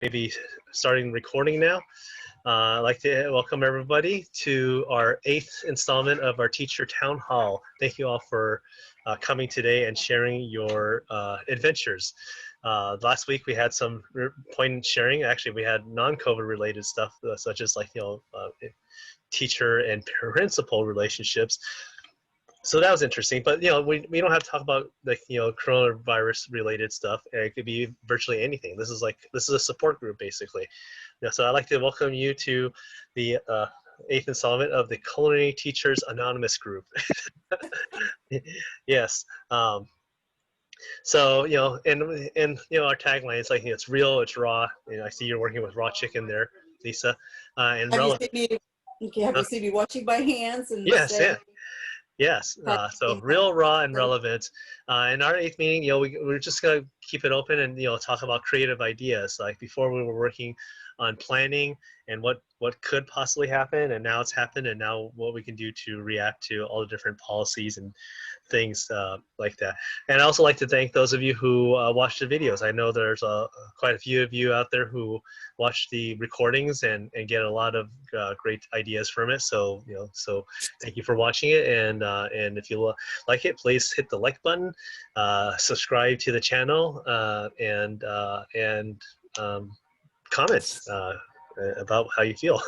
maybe starting recording now. I'd like to welcome everybody to our 8th installment of our Teacher Town Hall. Thank you all for coming today and sharing your adventures. Last week we had some poignant sharing. Actually, we had non-COVID related stuff, such as teacher and principal relationships. So that was interesting, but we don't have to talk about coronavirus related stuff. It could be virtually anything. This is a support group basically. So I'd like to welcome you to the 8th installment of the Culinary Teachers Anonymous group. Yes. So and our tagline is it's real, it's raw. I see you're working with raw chicken there, Lisa, and relevant. Have you seen me washing my hands and yes, yeah. Yes, so real, raw, and relevant. In our 8th meeting, we're just gonna keep it open and talk about creative ideas. Like before, we were working on planning and what could possibly happen, and now it's happened, and now what we can do to react to all the different policies and things like that. And I also like to thank those of you who watch the videos. I know there's quite a few of you out there who watch the recordings and get a lot of great ideas from it. So so thank you for watching it, and if you like it, please hit the like button, subscribe to the channel, and comment about how you feel.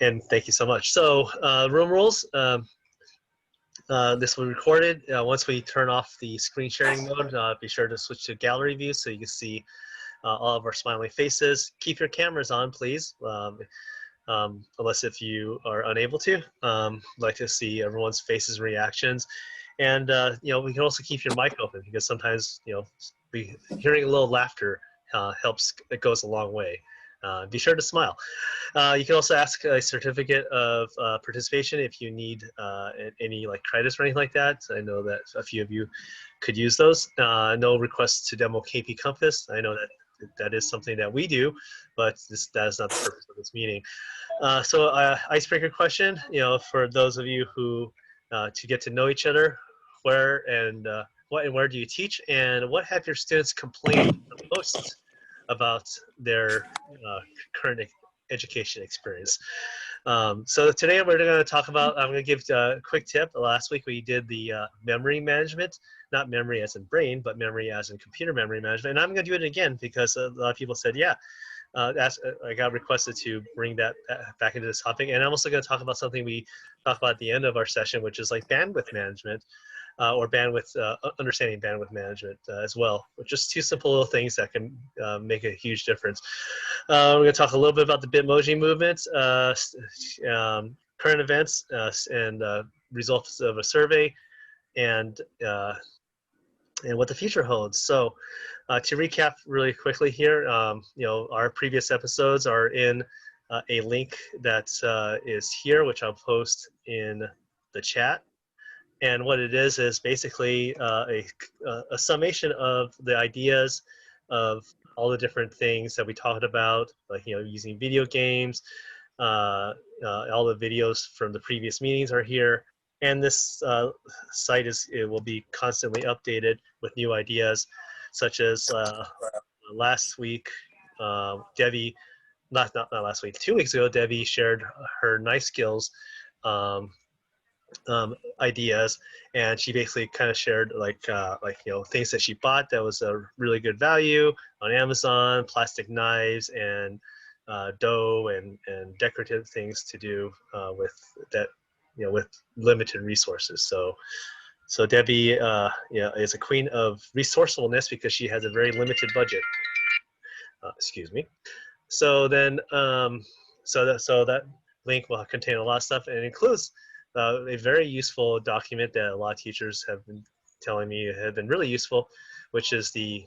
And thank you so much. So room rules. This will be recorded. Once we turn off the screen sharing mode, be sure to switch to gallery view so you can see all of our smiling faces. Keep your cameras on, please, unless if you are unable to. I'd like to see everyone's faces and reactions. And we can also keep your mic open because sometimes hearing a little laughter helps. It goes a long way. Be sure to smile. You can also ask a certificate of participation if you need any credits or anything like that. I know that a few of you could use those. No requests to demo KP Compass. I know that is something that we do, but that is not the purpose of this meeting. So icebreaker question, for those of you who to get to know each other, where and where do you teach, and what have your students complained the most about their current education experience? So today we're going to talk about, I'm going to give a quick tip. Last week we did the memory management, not memory as in brain, but memory as in computer memory management. And I'm going to do it again because a lot of people said, yeah, I got requested to bring that back into this topic. And I'm also going to talk about something we talked about at the end of our session, which is bandwidth management. Or understanding bandwidth management as well, which is 2 simple little things that can make a huge difference. We're going to talk a little bit about the Bitmoji movement, current events, and results of a survey, and what the future holds. So, to recap really quickly here, our previous episodes are in a link that is here, which I'll post in the chat. And what it is basically a summation of the ideas of all the different things that we talked about, using video games. All the videos from the previous meetings are here. And this site will be constantly updated with new ideas, such as last week, Debbie, not last week, 2 weeks ago, Debbie shared her nice skills ideas, and she basically kind of shared things that she bought that was a really good value on Amazon, plastic knives and dough and decorative things to do with that, with limited resources. So Debbie is a queen of resourcefulness because she has a very limited budget. Excuse me. So then so that link will contain a lot of stuff, and it includes a very useful document that a lot of teachers have been telling me have been really useful, which is the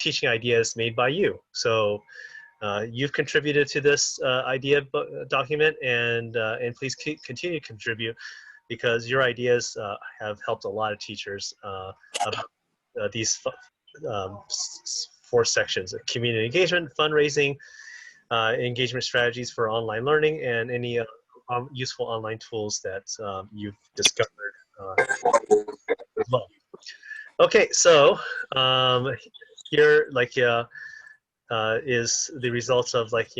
teaching ideas made by you. So you've contributed to this idea document, and please continue to contribute, because your ideas have helped a lot of teachers about these 4 sections of community engagement, fundraising, engagement strategies for online learning, and any useful online tools that you've discovered as well. Okay, so here, is the results of like,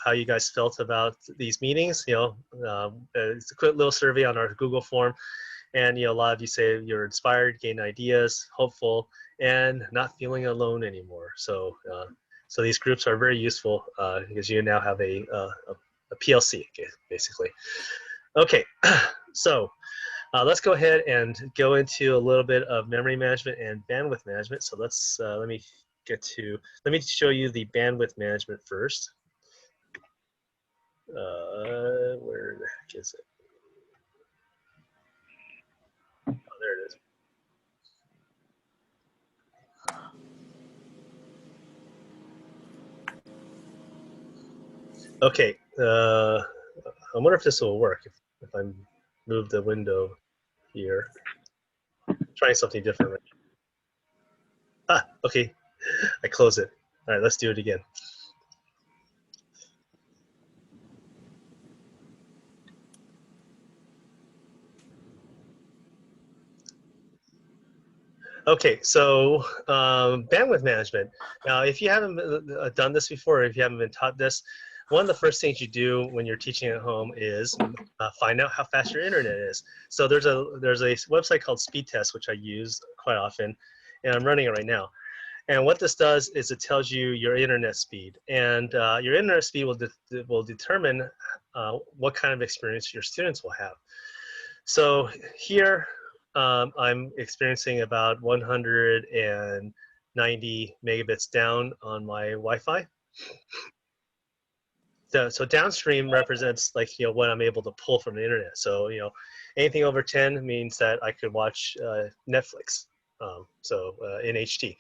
how you guys felt about these meetings. It's a quick little survey on our Google form. And a lot of you say you're inspired, gain ideas, hopeful, and not feeling alone anymore. So so these groups are very useful because you now have a PLC, basically. Okay, so let's go ahead and go into a little bit of memory management and bandwidth management. So let's let me show you the bandwidth management first. Where the heck is it? Oh, there it is. Okay, I wonder if this will work if I move the window here. Trying something different. Ah, okay, I close it. All right, let's do it again. Okay, so bandwidth management. Now, if you haven't done this before, or if you haven't been taught this, one of the first things you do when you're teaching at home is find out how fast your internet is. So there's a website called Speed Test, which I use quite often, and I'm running it right now. And what this does is it tells you your internet speed, and your internet speed will determine what kind of experience your students will have. So here I'm experiencing about 190 megabits down on my Wi-Fi. So downstream represents like what I'm able to pull from the internet. So anything over 10 means that I could watch Netflix, in HD.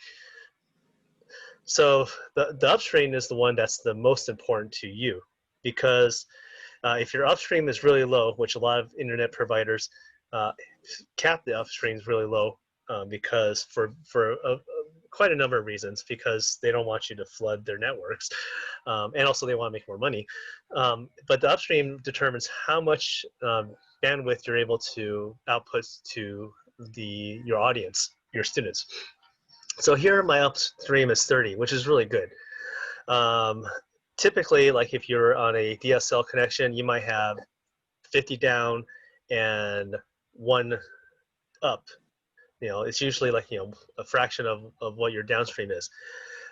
So the upstream is the one that's the most important to you, because if your upstream is really low, which a lot of internet providers cap the upstreams really low because for quite a number of reasons, because they don't want you to flood their networks, and also they want to make more money. But the upstream determines how much bandwidth you're able to output to your audience, your students. So here my upstream is 30, which is really good. Typically, like if you're on a DSL connection, you might have 50 down and 1 up. It's usually like a fraction of what your downstream is.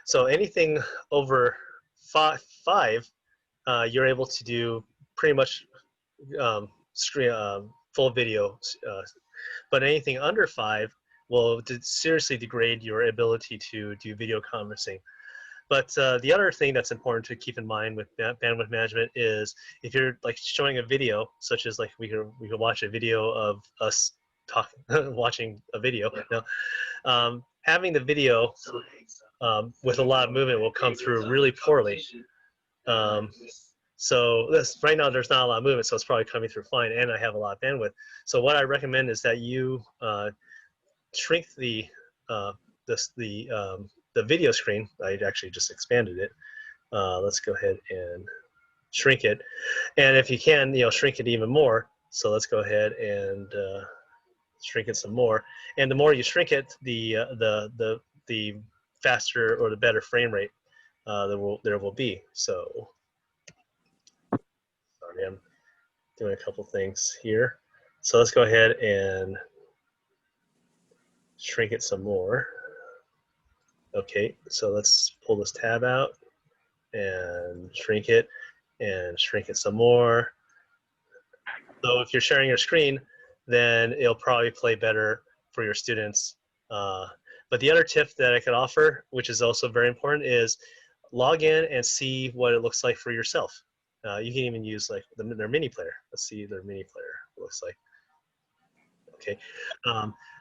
So anything over five, you're able to do pretty much full video. But anything under 5 will seriously degrade your ability to do video conferencing. But the other thing that's important to keep in mind with bandwidth management is if you're like showing a video, such as like we could watch a video of us talking, watching a video. Having the video with a lot of movement will come through really poorly. So right now there's not a lot of movement, so it's probably coming through fine, and I have a lot of bandwidth. So what I recommend is that you shrink the video screen. I actually just expanded it. Let's go ahead and shrink it, and if you can, shrink it even more. So let's go ahead and shrink it some more. And the more you shrink it, the faster or the better frame rate there will be. So sorry, I'm doing a couple things here. So let's go ahead and shrink it some more. Okay, so let's pull this tab out and shrink it some more. So if you're sharing your screen, then it'll probably play better for your students. But the other tip that I could offer, which is also very important, is log in and see what it looks like for yourself. You can even use like their mini player. Let's see their mini player looks like. Okay,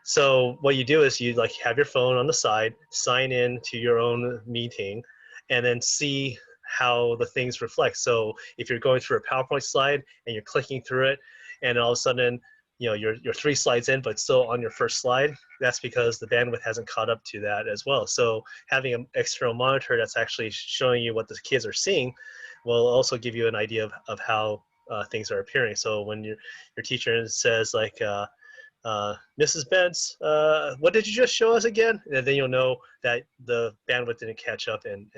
so what you do is you like have your phone on the side, sign in to your own meeting, and then see how the things reflect. So if you're going through a PowerPoint slide and you're clicking through it, and all of a sudden you're 3 slides in but still on your first slide, that's because the bandwidth hasn't caught up to that as well. So having an external monitor that's actually showing you what the kids are seeing will also give you an idea of how things are appearing. So when your teacher says like Mrs. Benz, what did you just show us again? And then you'll know that the bandwidth didn't catch up and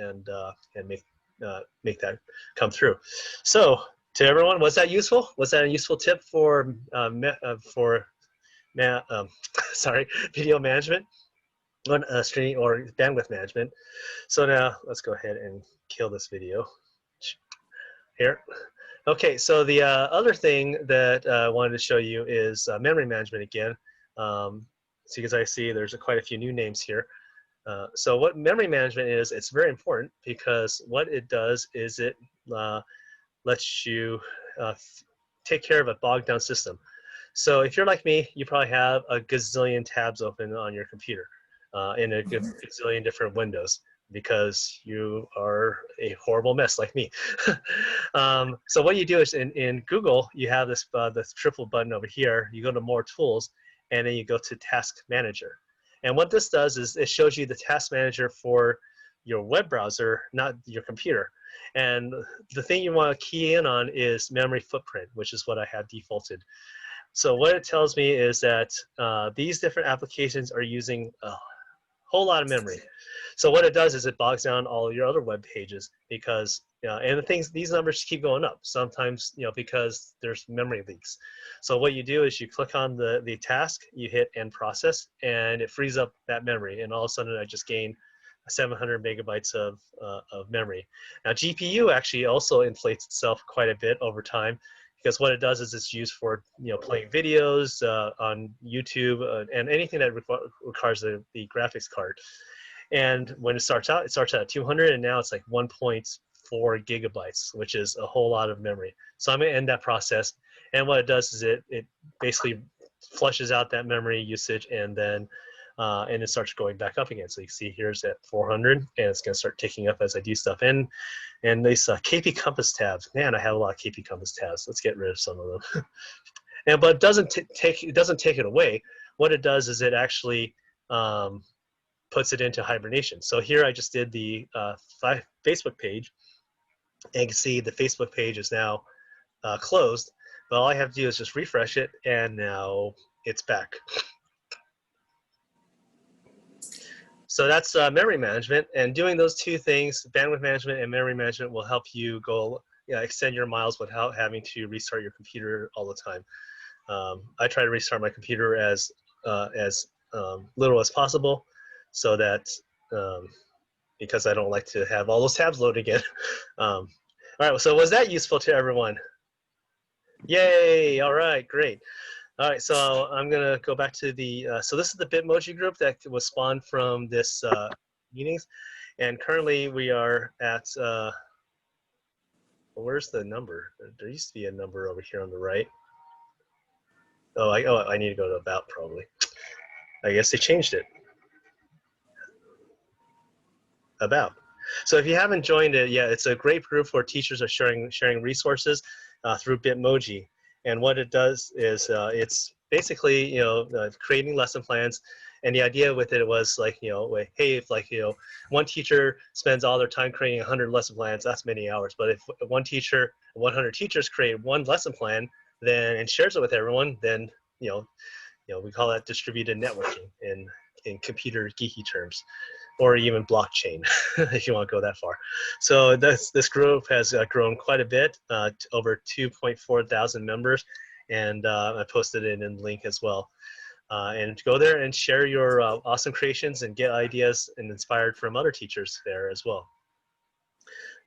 make that come through. So to everyone, was that useful? Was that a useful tip for sorry, video management on streaming or bandwidth management? So now let's go ahead and kill this video here. Okay, so the other thing that I wanted to show you is memory management again. So because I see there's quite a few new names here. So what memory management is, it's very important because what it does is it lets you take care of a bogged down system. So if you're like me, you probably have a gazillion tabs open on your computer in a gazillion different windows because you are a horrible mess like me. So what you do is in Google, you have this triple button over here. You go to more tools, and then you go to task manager. And what this does is it shows you the task manager for your web browser, not your computer. And the thing you want to key in on is memory footprint, which is what I have defaulted. So what it tells me is that these different applications are using a whole lot of memory. So what it does is it bogs down all your other web pages because, and these numbers keep going up sometimes, because there's memory leaks. So what you do is you click on the task, you hit end process, and it frees up that memory. And all of a sudden I just gained 700 megabytes of memory. Now GPU actually also inflates itself quite a bit over time because what it does is it's used for playing videos on YouTube and anything that requires the graphics card. And when it starts out at 200, and now it's like 1.4 gigabytes, which is a whole lot of memory. So I'm going to end that process. And what it does is it basically flushes out that memory usage, and then and it starts going back up again. So you can see here's at 400, and it's going to start ticking up as I do stuff. And these KP Compass tabs, man, I have a lot of KP Compass tabs. Let's get rid of some of them. But it doesn't take it away. What it does is it actually puts it into hibernation. So here I just did the Facebook page, and you can see the Facebook page is now closed. But all I have to do is just refresh it, and now it's back. So that's memory management, and doing those two things, bandwidth management and memory management, will help you go extend your miles without having to restart your computer all the time. I try to restart my computer as little as possible, so that because I don't like to have all those tabs load again. All right, so was that useful to everyone? Yay! All right, great. All right, so I'm gonna go back to the, so this is the Bitmoji group that was spawned from this meetings. And currently we are at, where's the number? There used to be a number over here on the right. Oh, I need to go to about probably. I guess they changed it. About. So if you haven't joined it yet, it's a great group where teachers are sharing resources through Bitmoji. And what it does is it's basically creating lesson plans. And the idea with it was like, hey, if one teacher spends all their time creating 100 lesson plans, that's many hours. But if 100 teachers create one lesson plan, then and shares it with everyone, then we call that distributed networking in computer geeky terms, or even blockchain, if you want to go that far. So this group has grown quite a bit, over 2.4 thousand members, and I posted it in the link as well. And go there and share your awesome creations and get ideas and inspired from other teachers there as well.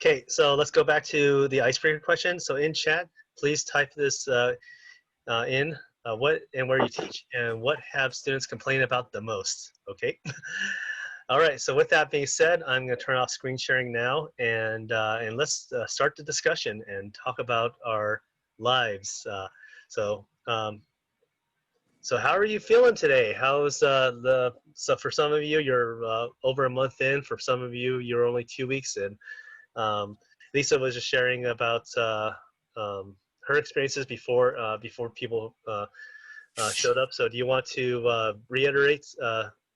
Okay, so let's go back to the icebreaker question. So in chat, please type this in. What and where you teach, and what have students complain about the most, okay? All right, so with that being said, I'm gonna turn off screen sharing now, and let's start the discussion and talk about our lives. So how are you feeling today? How's so for some of you, you're over a month in. For some of you, you're only 2 weeks in. Lisa was just sharing about her experiences before people showed up. So do you want to reiterate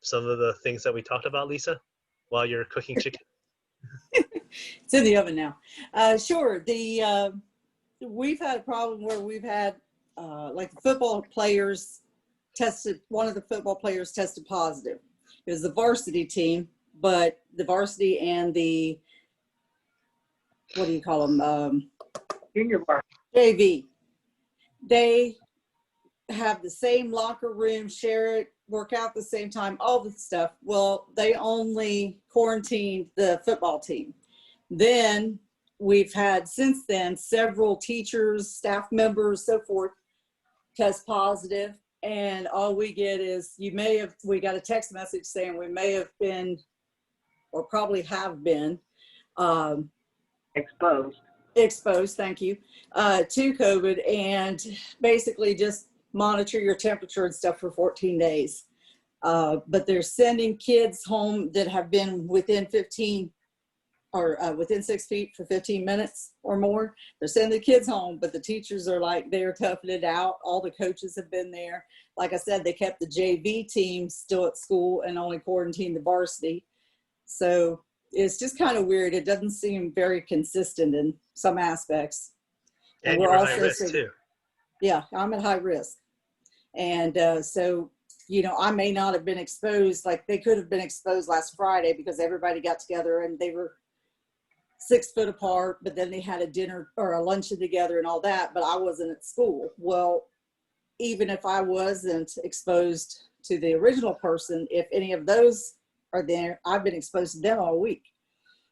some of the things that we talked about, Lisa, while you're cooking chicken? It's in the oven now. Sure. We've had a problem where we've had like football players one of the football players tested positive. It was the varsity team, but the varsity and the, what do you call them? Junior bar. JV. They have the same locker room, share it, work out the same time, all the stuff. Well, they only quarantined the football team. Then we've had since then several teachers, staff members, so forth, test positive. And all we get is we got a text message saying we may have been, or probably have been, exposed, thank you, to COVID, and basically just monitor your temperature and stuff for 14 days. But they're sending kids home that have been within 15 or within 6 feet for 15 minutes or more. They're sending the kids home, but the teachers are like, they're toughing it out. All the coaches have been there. Like I said, they kept the JV team still at school and only quarantined the varsity. So it's just kind of weird. It doesn't seem very consistent in some aspects. And you're high risk too. Yeah, I'm at high risk. And so, you know, I may not have been exposed. Like they could have been exposed last Friday because everybody got together and they were 6 foot apart, but then they had a dinner or a luncheon together and all that, but I wasn't at school. Well, even if I wasn't exposed to the original person, if any of those are there, I've been exposed to them all week.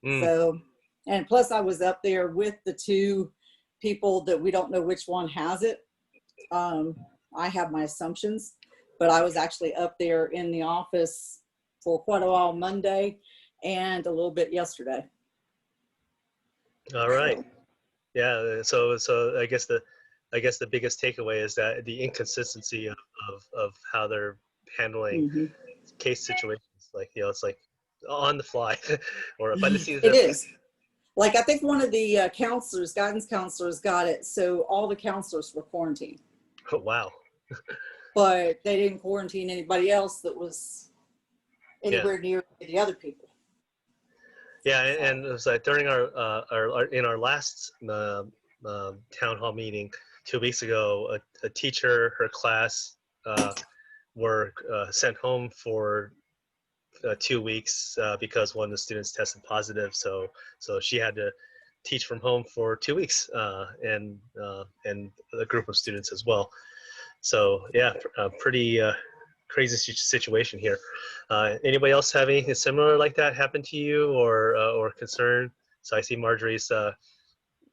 So, and plus I was up there with the 2 people that we don't know which one has it. I have my assumptions, but I was actually up there in the office for quite a while Monday and a little bit yesterday. All right. Yeah. So I guess the biggest takeaway is that the inconsistency of how they're handling case situations. Like, you know, it's like on the fly, or by the seat of their It is. Like I think one of the counselors, guidance counselors, got it. So all the counselors were quarantined. Oh, wow. But they didn't quarantine anybody else that was anywhere near the other people. Yeah, and it was like during our last town hall meeting 2 weeks ago, a teacher, her class were sent home for 2 weeks because one of the students tested positive. So she had to teach from home for 2 weeks, and a group of students as well. So yeah, pretty crazy situation here. Anybody else have anything similar like that happen to you, or concern? So I see Marjorie's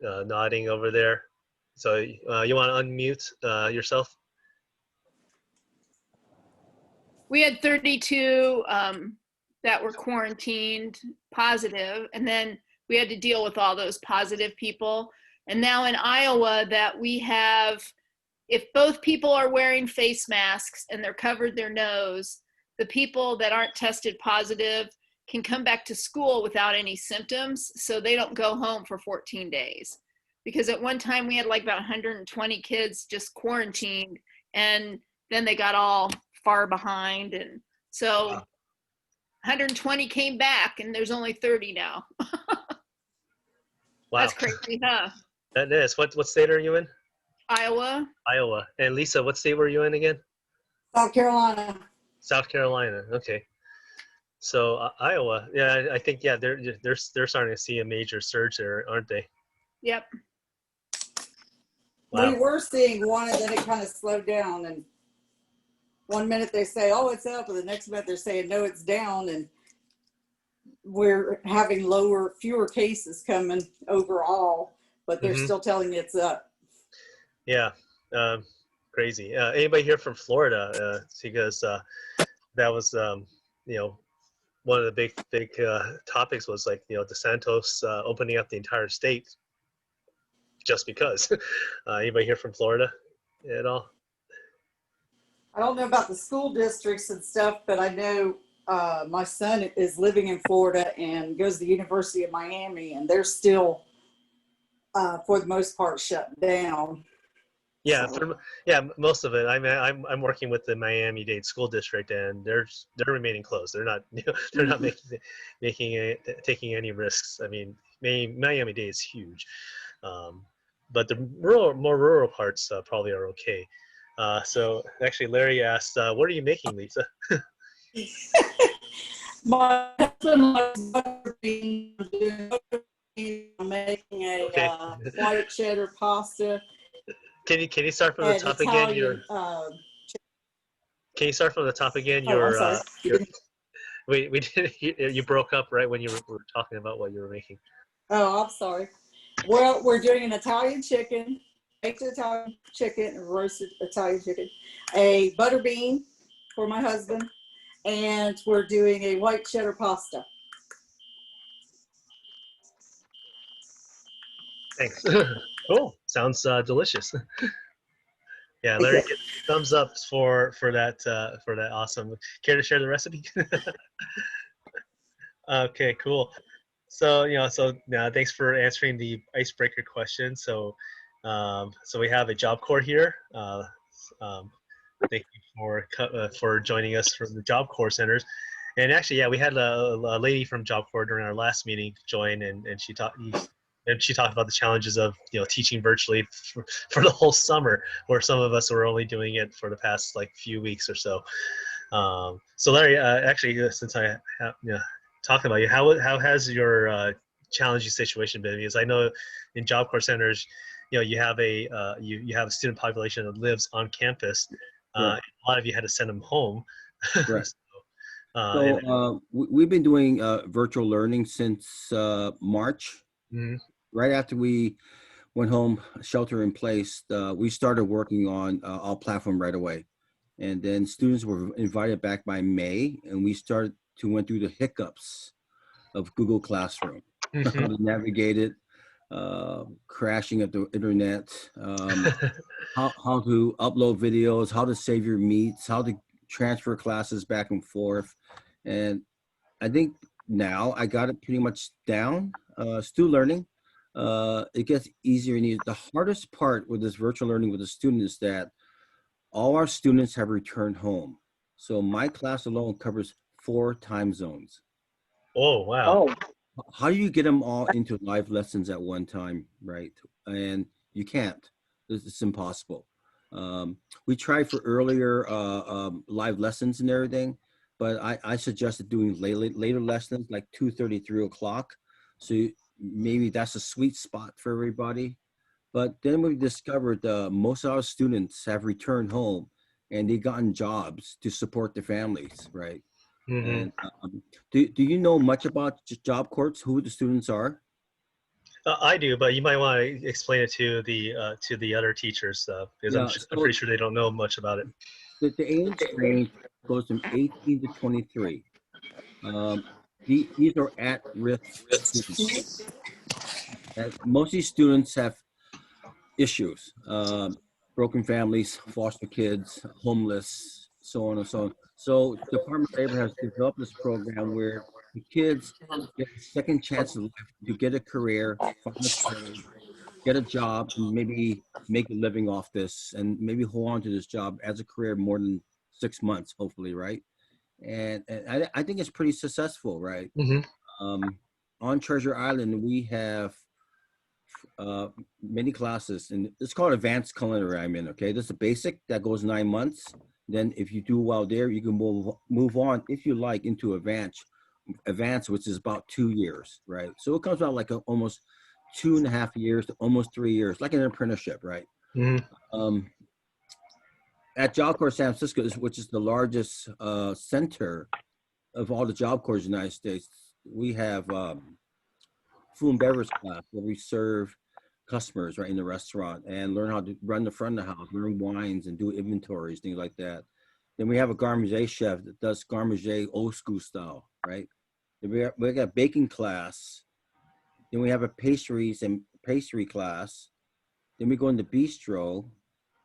nodding over there. So you want to unmute yourself? We had 32 that were quarantined positive, and then we had to deal with all those positive people. And now in Iowa that we have, if both people are wearing face masks and they're covered their nose, the people that aren't tested positive can come back to school without any symptoms, so they don't go home for 14 days. Because at one time we had like about 120 kids just quarantined, and then they got all far behind, and so 120 came back and there's only 30 now. Wow. That's crazy, huh? That is. What state are you in? Iowa. Iowa. And Lisa, what state were you in again? South Carolina. South Carolina. Okay. So Iowa, yeah, I think they're starting to see a major surge there, aren't they? Yep. Wow. We were seeing one, and then it kind of slowed down. And one minute they say, "Oh, it's up," and the next minute they're saying, "No, it's down." And we're having fewer cases coming overall, but they're still telling you it's up. Yeah, crazy. Anybody here from Florida? Because that was, one of the big topics was like, DeSantis opening up the entire state just because. Anybody here from Florida at all? I don't know about the school districts and stuff, but I know my son is living in Florida and goes to the University of Miami, and they're still, for the most part, shut down. Yeah, most of it. I mean, I'm working with the Miami-Dade School District, and they're remaining closed. They're not taking any risks. I mean, Miami-Dade is huge, but the more rural parts probably are okay. So actually, Larry asked, "What are you making, Lisa?" My husband likes butter beans. I'm making a Okay. white cheddar pasta Can you start from the and top again? Italian. Can you start from the top again? Oh, I'm sorry. We did you broke up right when you were talking about what you were making. Oh, I'm sorry. Well, we're doing an Italian chicken, baked Italian chicken, roasted Italian chicken, a butter bean for my husband, and we're doing a white cheddar pasta. Thanks. Cool. Sounds delicious. Yeah, Larry, Yeah. get thumbs up for that awesome. Care to share the recipe? Okay, cool. So thanks for answering the icebreaker question. So we have a Job Corps here. Um, Thank you for joining us from the Job Corps centers. And actually, yeah, we had a lady from Job Corps during our last meeting join, and she talked about the challenges of teaching virtually for the whole summer, where some of us were only doing it for the past like few weeks or so. So Larry, actually, since I have talking about you, how has your challenging situation been? Because I know in Job Corps centers, you have you have a student population that lives on campus. Right. A lot of you had to send them home. Right. And, So we've been doing virtual learning since March. mhm. Right after we went home, shelter in place, we started working on our platform right away. And then students were invited back by May, and we started to went through the hiccups of Google Classroom, how to navigate it, crashing of the internet, how to upload videos, how to save your meets, how to transfer classes back and forth. And I think now I got it pretty much down. Still learning. It gets easier and easier. The hardest part with this virtual learning with the student is that all our students have returned home. So my class alone covers 4 time zones. Oh wow. How do you get them all into live lessons at one time, right? And you can't. It's impossible. We tried for earlier live lessons and everything, but I suggested doing later lessons like 2:30, 3 o'clock. So maybe that's a sweet spot for everybody. But then we discovered most of our students have returned home and they gotten jobs to support their families, right? Hmm. And do you know much about Job Corps, who the students are? I do, but you might want to explain it to the other teachers because Yeah, I'm pretty sure they don't know much about it. the age range goes from 18 to 23. Um, these are at-risk students. And most of these students have issues, broken families, foster kids, homeless, so on and so on. So Department of Labor has developed this program where the kids get a second chance in life to get a career, find a trade, get a job, and maybe make a living off this, and maybe hold on to this job as a career more than 6 months, hopefully, right? And I think it's pretty successful, right? Hmm. Um, on Treasure Island, we have uh, many classes, and it's called Advanced Culinary. I'm in. Okay, this is a basic that goes 9 months. Then, if you do well there, you can move on if you like into advanced, which is about 2 years, right? So it comes out like almost 2.5 years to almost 3 years, like an apprenticeship, right? Hmm. Um, at Job Corps San Francisco, which is the largest center of all the Job Corps in the United States, we have food and beverage class where we serve customers right in the restaurant and learn how to run the front of the house, learn wines and do inventories, things like that. Then we have a gourmet chef that does gourmet old school style, right? Then we got a baking class. Then we have a pastry class. Then we go into bistro.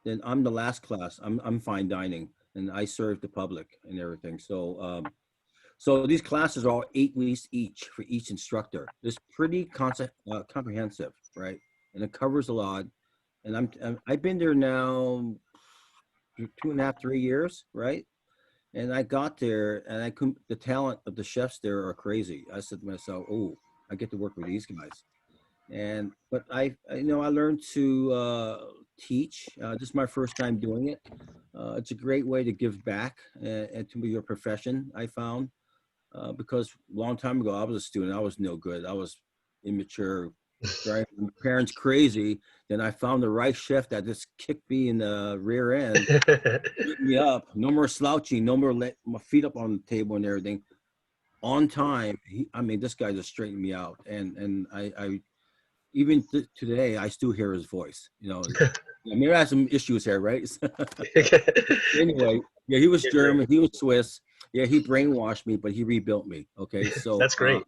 Then I'm the last class. I'm fine dining and I serve the public and everything. So these classes are all 8 weeks each for each instructor. It's pretty comprehensive, right? And it covers a lot. And I've been there now 2.5, 3 years, right? And I got there, and I couldn't. The talent of the chefs there are crazy. I said to myself, "Oh, I get to work with these guys." But I learned to teach. This is my first time doing it. It's a great way to give back and to your profession, I found. Because a long time ago, I was a student. I was no good. I was immature, driving my parents crazy. Then I found the right chef that just kicked me in the rear end, beat me up. No more slouching. No more let my feet up on the table and everything. On time. This guy just straightened me out. And I even today, I still hear his voice. Maybe I have some issues here, right? Anyway, yeah, he was German. He was Swiss. Yeah, he brainwashed me, but he rebuilt me. Okay, so That's great.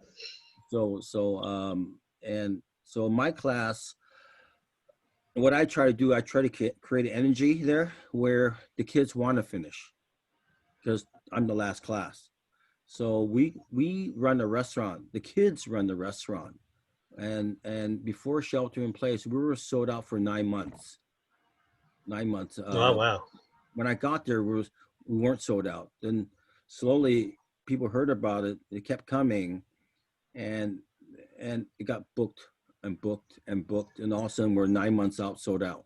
And so my class, what I try to do, I try to create an energy there where the kids want to finish, because I'm the last class. So we run the restaurant. The kids run the restaurant, and before shelter in place, we were sold out for 9 months. 9 months. Oh, wow. When I got there, we weren't sold out. Then slowly people heard about it. They kept coming, and it got booked and booked and booked, and all of a sudden we're 9 months out, sold out.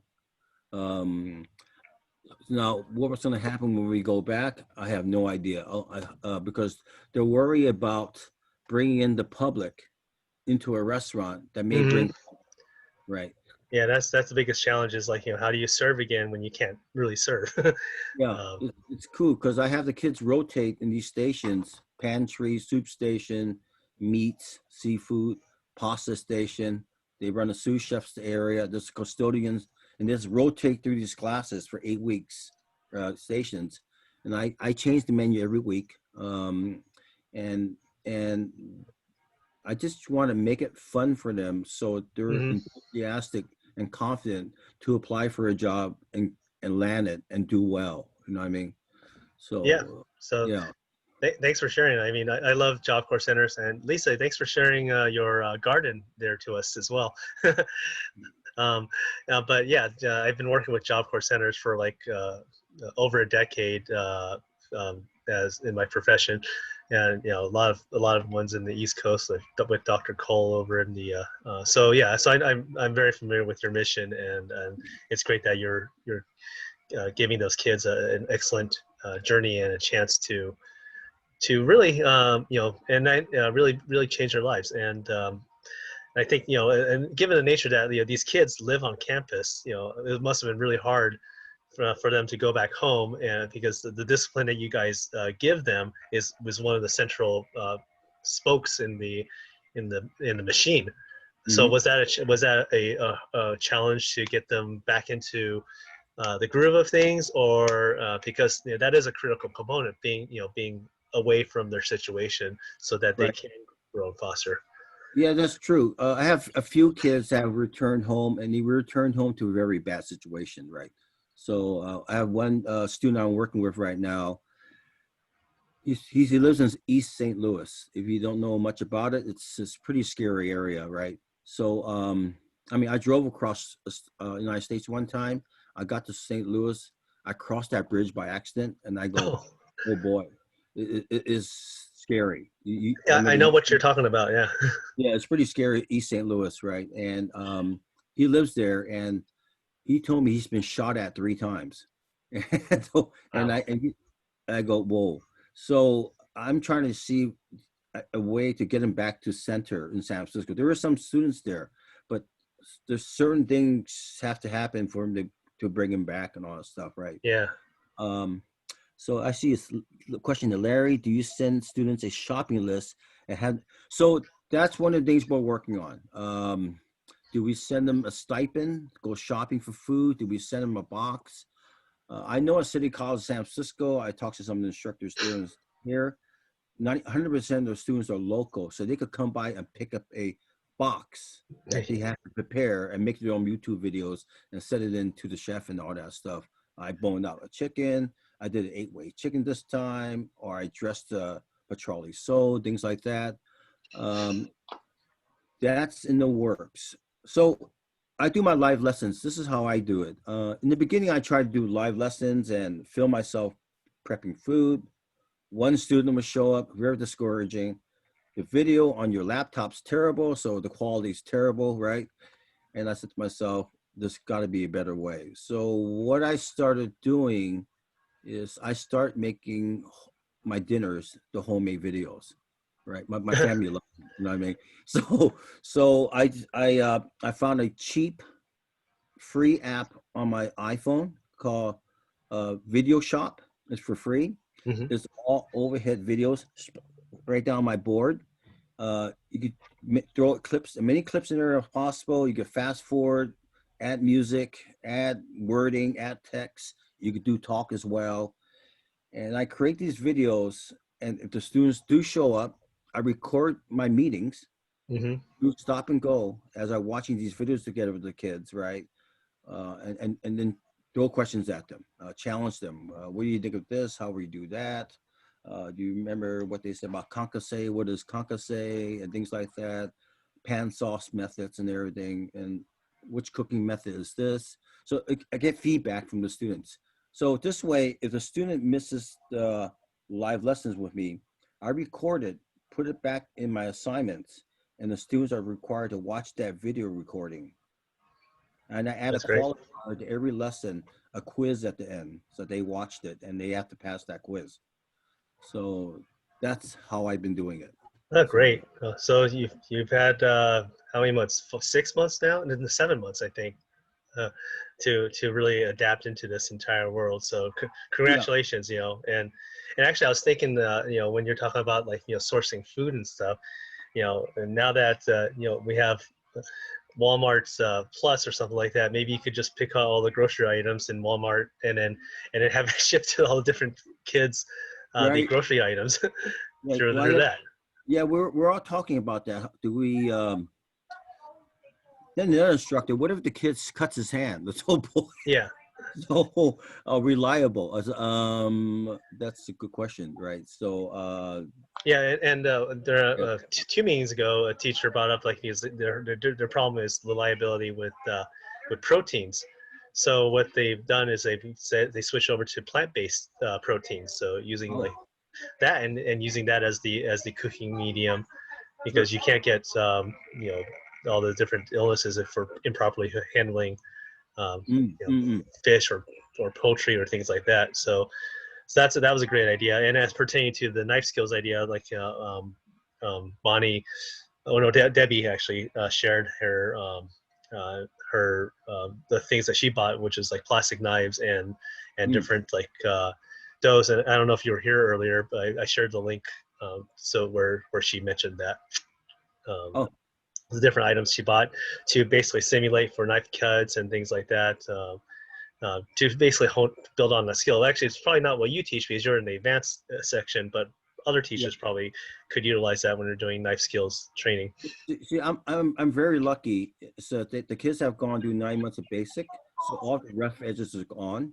Now, what was going to happen when we go back? I have no idea. Because they're worried about bringing in the public into a restaurant that may bring right. Yeah, that's the biggest challenge is like, how do you serve again when you can't really serve? Yeah, it's cool because I have the kids rotate in these stations: pantry, soup station, meats, seafood, pasta station. They run a sous chef's area. There's custodians, and just rotate through these classes for 8 weeks, stations. And I change the menu every week, and I just want to make it fun for them so they're enthusiastic and confident to apply for a job and land it and do well. You know what I mean? So Yeah. So yeah. Thanks for sharing. I love Job Corps Centers, and Lisa, thanks for sharing your garden there to us as well. But yeah, I've been working with Job Corps Centers for like over a decade as in my profession, and a lot of ones in the East Coast, like with Dr. Cole over in the. So I'm very familiar with your mission, and it's great that you're giving those kids an excellent journey and a chance to really really change their lives. And I think and given the nature that these kids live on campus, it must have been really hard for them to go back home, and because the discipline that you guys give them was one of the central spokes in the machine. So was that a challenge to get them back into the groove of things, or because that is a critical component, being away from their situation so that they can grow and foster. Yeah, that's true. I have a few kids that have returned home, and they returned home to a very bad situation, right? So I have one student I'm working with right now. He lives in East St. Louis. If you don't know much about it, it's a pretty scary area, right? So I drove across the United States one time. I got to St. Louis. I crossed that bridge by accident, and I go, oh boy, it is scary. I know what you're talking about. Yeah. Yeah, it's pretty scary, East St. Louis, right? And he lives there, and he told me he's been shot at 3 times. And I go, whoa. So I'm trying to see a way to get him back to center in San Francisco. There are some students there, but there's certain things have to happen for him to bring him back and all that stuff, right? Yeah. So I see a question to Larry. Do you send students a shopping list? So that's one of the things we're working on. Do we send them a stipend, go shopping for food? Do we send them a box? I know at City College of San Francisco, I talked to some of the instructors here. 100% of the students are local, so they could come by and pick up a box that they have to prepare and make their own YouTube videos and set it into the chef and all that stuff. I boned out a chicken. I did an 8-way chicken this time, or I dressed a Charlie So, things like that. That's in the works. So I do my live lessons. This is how I do it. In the beginning, I tried to do live lessons and film myself prepping food. One student would show up, very discouraging. the video on your laptop's terrible, so the quality's terrible, right? And I said to myself, there's got to be a better way. So what I started doing is I start making my dinners the homemade videos, right? My family loves it, you know what I mean? So I found a cheap free app on my iPhone called Video Shop. It's for free. Hmm. It's all overhead videos right down my board. You could throw clips, as many clips in there as possible. You could fast forward, add music, add wording, add text. You could do talk as well. And I create these videos. And if the students do show up, I record my meetings, Hmm. do stop and go as I'm watching these videos together with the kids, right? And then throw questions at them, challenge them. What do you think of this? How will you do that? Do you remember what they said about concasse? What is concasse and things like that? Pan sauce methods and everything. And which cooking method is this? So I get feedback from the students. So this way, if the student misses the live lessons with me, I record it, put it back in my assignments, and the students are required to watch that video recording. And I add a That's great. qualifier to every lesson, a quiz at the end. So they watched it and they have to pass that quiz. So that's how I've been doing it. Oh, So great. So you've had how many months? 6 months now, and then 7 months, I think, uh, to really adapt into this entire world. So yeah, congratulations, and actually I was thinking, when you're talking about like sourcing food and stuff, and now that we have Walmart's Plus or something like that, maybe you could just pick out all the grocery items in Walmart and then have it shipped to all the different kids, the right. grocery items Yeah, well, through that. yeah, we're all talking about that. Do we then the other instructor, what if the kid cuts his hand? That's whole point. Yeah. So reliable. That's a good question, right? So Yeah, and there yeah. two meetings ago, a teacher brought up like their problem is reliability with proteins. So what they've done is they've said they switched over to plant-based proteins. So using Oh, like that and using that as the cooking medium, sure. because you can't get all the different illnesses if we're improperly handling Mm, you know, mm, mm. fish or poultry or things like that. So that was a great idea. And as pertaining to the knife skills idea, like Bonnie, oh no, Debbie actually shared uh, her the things that she bought, which is like plastic knives and Mm. different like doughs. And I don't know if you were here earlier, but I shared the link so where she mentioned that. Um, Oh, the different items she bought to basically simulate for knife cuts and things like that. To basically build on the skill. Actually, it's probably not what you teach because you're in the advanced section, but other yeah. teachers probably could utilize that when they're doing knife skills training. See, I'm very lucky. So the kids have gone through 9 months of basic, so all the rough edges are gone.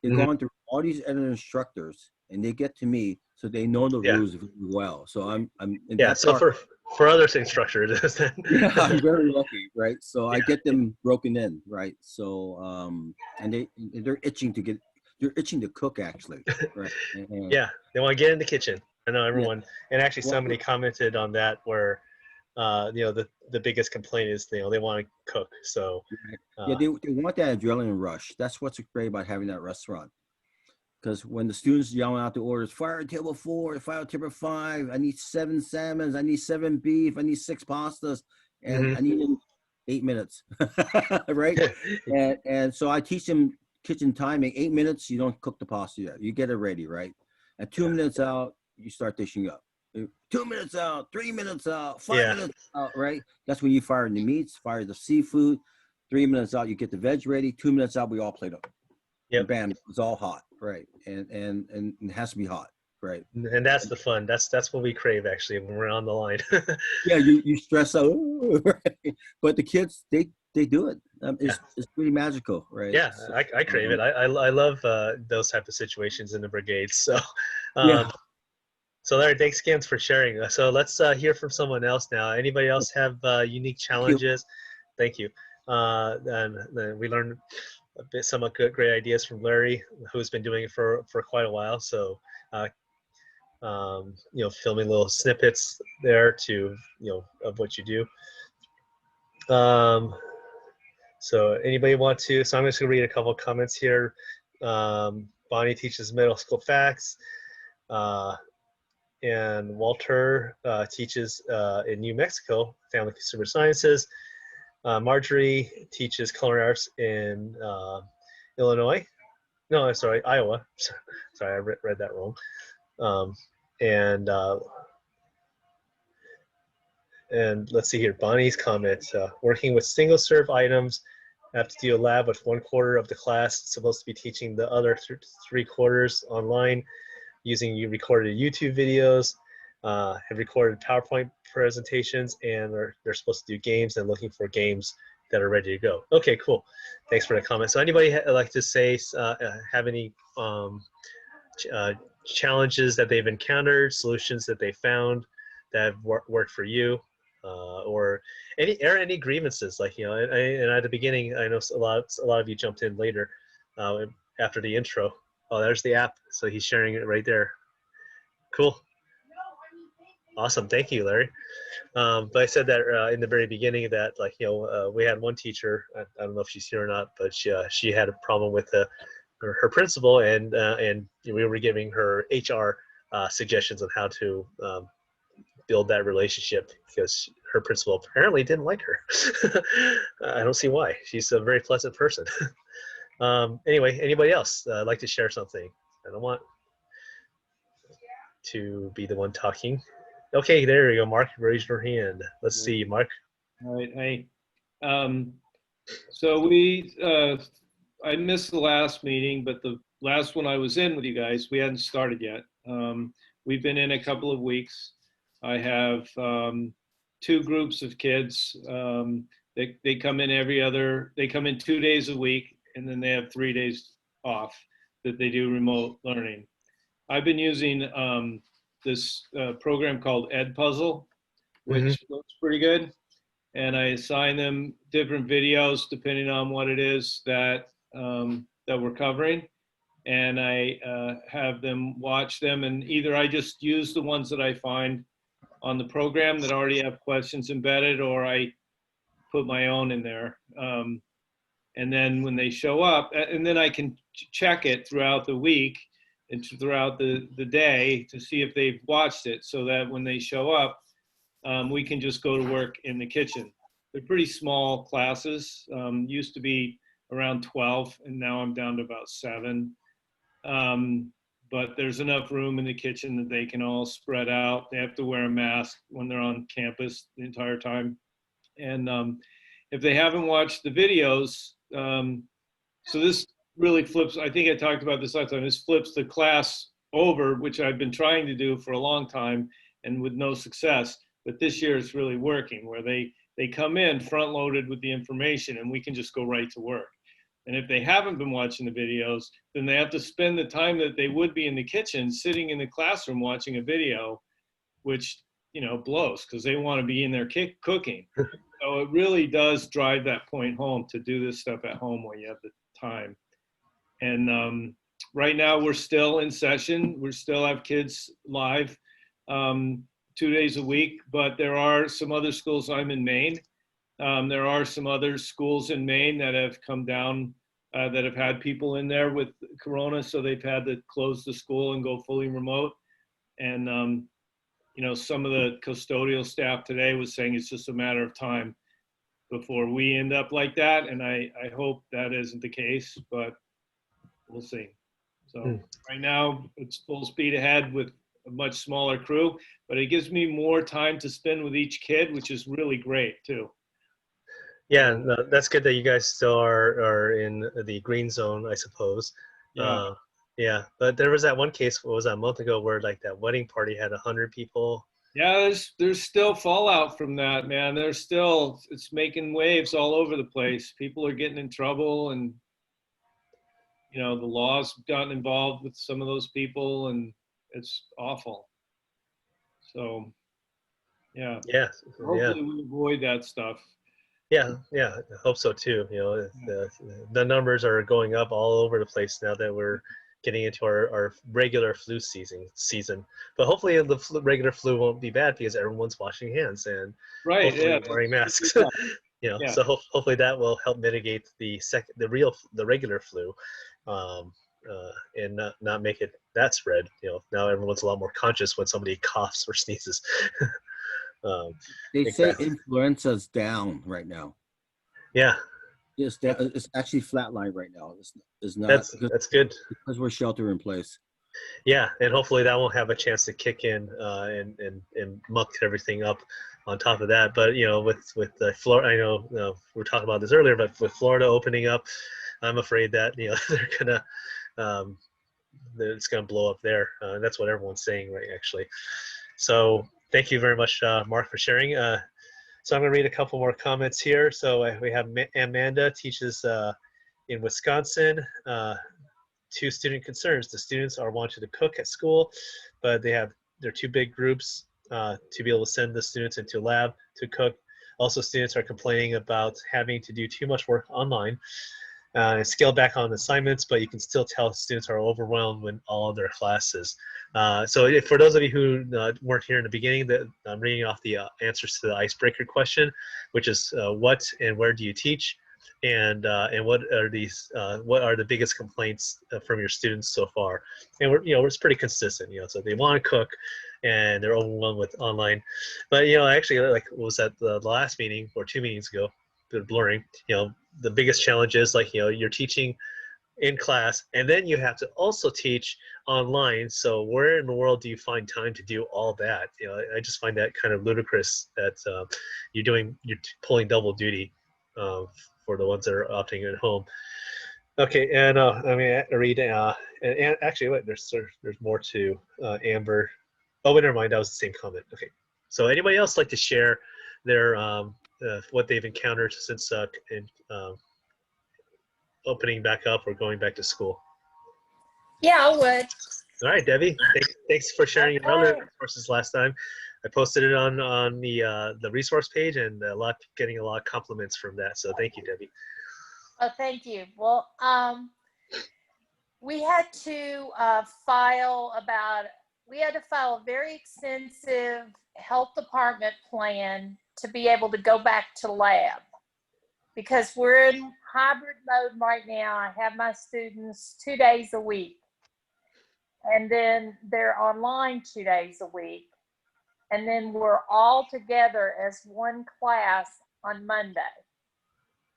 They've Mhm. gone through all these other instructors, and they get to me, so they know the Yeah, rules very well. So I'm in yeah. that So part. for other instructors, then Yeah, I'm very lucky, right? So I get them broken in, right? So and they're itching to get, they're itching to cook actually, right? And, yeah, they want to get in the kitchen. I know yeah, everyone, and actually well, somebody commented on that where the biggest complaint is they want to cook. So right. Yeah, uh, they want that adrenaline rush. That's what's great about having that restaurant. Because when the students yelling out the orders, fire table 4, fire table 5, I need 7 salmons, I need 7 beef, I need 6 pastas, and mhm. I need 8 minutes, right? And so I teach them kitchen timing. 8 minutes, you don't cook the pasta yet. You get it ready, right? At 2 minutes out, you start dishing up. 2 minutes out, 3 minutes out, five Yeah, minutes out, right? That's when you fire the meats, fire the seafood. 3 minutes out, you get the veg ready. 2 minutes out, we all plate up, and yep. bam, it's all hot, right? And it has to be hot, right? And that's the fun. That's what we crave actually when we're on the line. Yeah, you stress out, right? But the kids, they do it. Yeah. It's pretty magical, right? Yeah, So, I crave it. I love those type of situations in the brigades. So, yeah, um, so Larry, thanks again for sharing. So let's hear from someone else now. Anybody else have unique thank you. challenges? Thank you. And we learned some great ideas from Larry, who's been doing it for quite a while. So, uh, filming little snippets there to, of what you do. So anybody want to, so I'm just gonna read a couple of comments here. Bonnie teaches middle school facts. And Walter teaches in New Mexico, family consumer sciences. Marjorie teaches culinary arts in Illinois. No, sorry, Iowa. Sorry, I read that wrong. Um, and and let's see here, Bonnie's comment, working with single serve items, I have to do a lab with 1/4 of the class, supposed to be teaching the other 3/4 online using recorded YouTube videos, have recorded PowerPoint presentations, and they're supposed to do games and looking for games that are ready to go. Okay, cool. Thanks for the comment. So anybody like to say, have any challenges that they've encountered, solutions that they found that have worked for you, or any grievances? Like, and at the beginning, I know a lot of you jumped in later after the intro. Oh, there's the app. So he's sharing it right there. Cool. Awesome. Thank you, Larry. But I said that in the very beginning that, like, we had one teacher, I don't know if she's here or not, but she had a problem with her principal, and we were giving her HR suggestions on how to build that relationship, because her principal apparently didn't like her. I don't see why. She's a very pleasant person. Anyway, anybody else like to share something? I don't want to be the one talking. Okay, there you go, Mark. Raise your hand. Let's see, Mark. All right. Hey. So I missed the last meeting, but the last one I was in with you guys, we hadn't started yet. We've been in a couple of weeks. I have 2 groups of kids. They come in they come in 2 days a week, and then they have 3 days off that they do remote learning. I've been using this program called Ed Puzzle, which looks pretty good. And I assign them different videos depending on what it is that we're covering. And I have them watch them, and either I just use the ones that I find on the program that already have questions embedded, or I put my own in there. And then when they show up, and then I can check it throughout the week and throughout the day to see if they've watched it, so that when they show up, we can just go to work in the kitchen. They're pretty small classes. Used to be around 12, and now I'm down to about 7. But there's enough room in the kitchen that they can all spread out. They have to wear a mask when they're on campus the entire time. And if they haven't watched the videos, so this really flips, I think I talked about this last time, this flips the class over, which I've been trying to do for a long time and with no success. But this year it's really working, where they come in front loaded with the information, and we can just go right to work. And if they haven't been watching the videos, then they have to spend the time that they would be in the kitchen sitting in the classroom watching a video, which, blows, because they want to be in there cooking. So it really does drive that point home to do this stuff at home when you have the time. And right now we're still in session. We still have kids live 2 days a week, but there are some other schools. I'm in Maine. There are some other schools in Maine that have come down, that have had people in there with Corona, so they've had to close the school and go fully remote. And some of the custodial staff today was saying it's just a matter of time before we end up like that. And I hope that isn't the case, but we'll see. So right now it's full speed ahead with a much smaller crew, but it gives me more time to spend with each kid, which is really great too. Yeah, no, that's good that you guys still are in the green zone, I suppose. Yeah. Yeah, but there was that one case, what was that, a month ago, where like that wedding party had 100 people. Yeah, there's still fallout from that, man. It's making waves all over the place. People are getting in trouble, and the law's gotten involved with some of those people, and it's awful. So, yeah. Yeah. Hopefully we avoid that stuff. Yeah, I hope so too. The numbers are going up all over the place now that we're getting into our regular flu season. But hopefully the regular flu won't be bad because everyone's washing hands and Right. hopefully Yeah. wearing masks. Yeah. So hopefully that will help mitigate the regular flu, um, and not make it that spread. Now everyone's a lot more conscious when somebody coughs or sneezes. um, They say exactly. influenza's down right now. Yeah, It's actually flatlined right now. It's not that's good. because we're shelter in place. Yeah, and hopefully that won't have a chance to kick in and muck everything up on top of that. But with the Florida, I know we were talking about this earlier, but with Florida opening up, I'm afraid that they're gonna um, that it's gonna blow up there. That's what everyone's saying, right? Actually, so thank you very much, Mark, for sharing. So I'm gonna read a couple more comments here. So we have Amanda teaches in Wisconsin. Two student concerns. The students are wanting to cook at school, but they're two big groups to be able to send the students into lab to cook. Also, students are complaining about having to do too much work online and scale back on assignments, but you can still tell students are overwhelmed with all of their classes. So for those of you who weren't here in the beginning, I'm reading off the answers to the icebreaker question, which is what and where do you teach? And what are the biggest complaints from your students so far? And we're pretty consistent, so they want to cook and they're overwhelmed with online. But actually, like was at the last meeting or 2 meetings ago, they're blurring, the biggest challenge is like you're teaching in class and then you have to also teach online. So where in the world do you find time to do all that? I just find that kind of ludicrous that you're pulling double duty uh, for the ones that are opting at home. Okay, and I mean, read and actually, wait, there's more to Amber. Oh, but never mind, that was the same comment. Okay, so anybody else like to share their what they've encountered since opening back up or going back to school? Yeah, I would. All right, Debbie, thanks for sharing your other Okay. resources last time. I posted it on the resource page and getting a lot of compliments from that. So thank you, Debbie. Oh, thank you. Well, we had to we had to file a very extensive health department plan to be able to go back to lab because we're in hybrid mode right now. I have my students 2 days a week, and then they're online 2 days a week. And then we're all together as one class on Monday.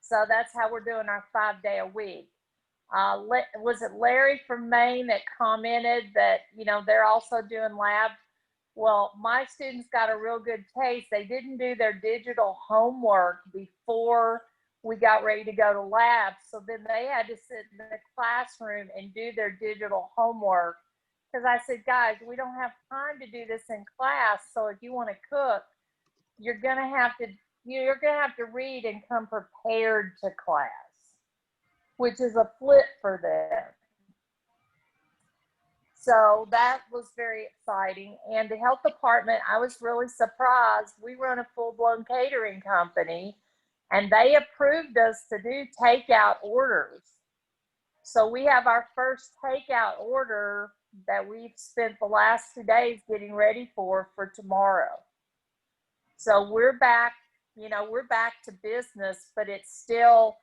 So that's how we're doing our 5 day a week. Was it Larry from Maine that commented that, they're also doing lab? Well, my students got a real good taste. They didn't do their digital homework before we got ready to go to lab. So then they had to sit in the classroom and do their digital homework. Because I said, guys, we don't have time to do this in class. So if you want to cook, you're gonna have to read and come prepared to class, which is a flip for them. So that was very exciting. And the health department, I was really surprised. We run a full-blown catering company, and they approved us to do takeout orders. So we have our first takeout order that we've spent the last 2 days getting ready for tomorrow. So we're back to business, but it's still,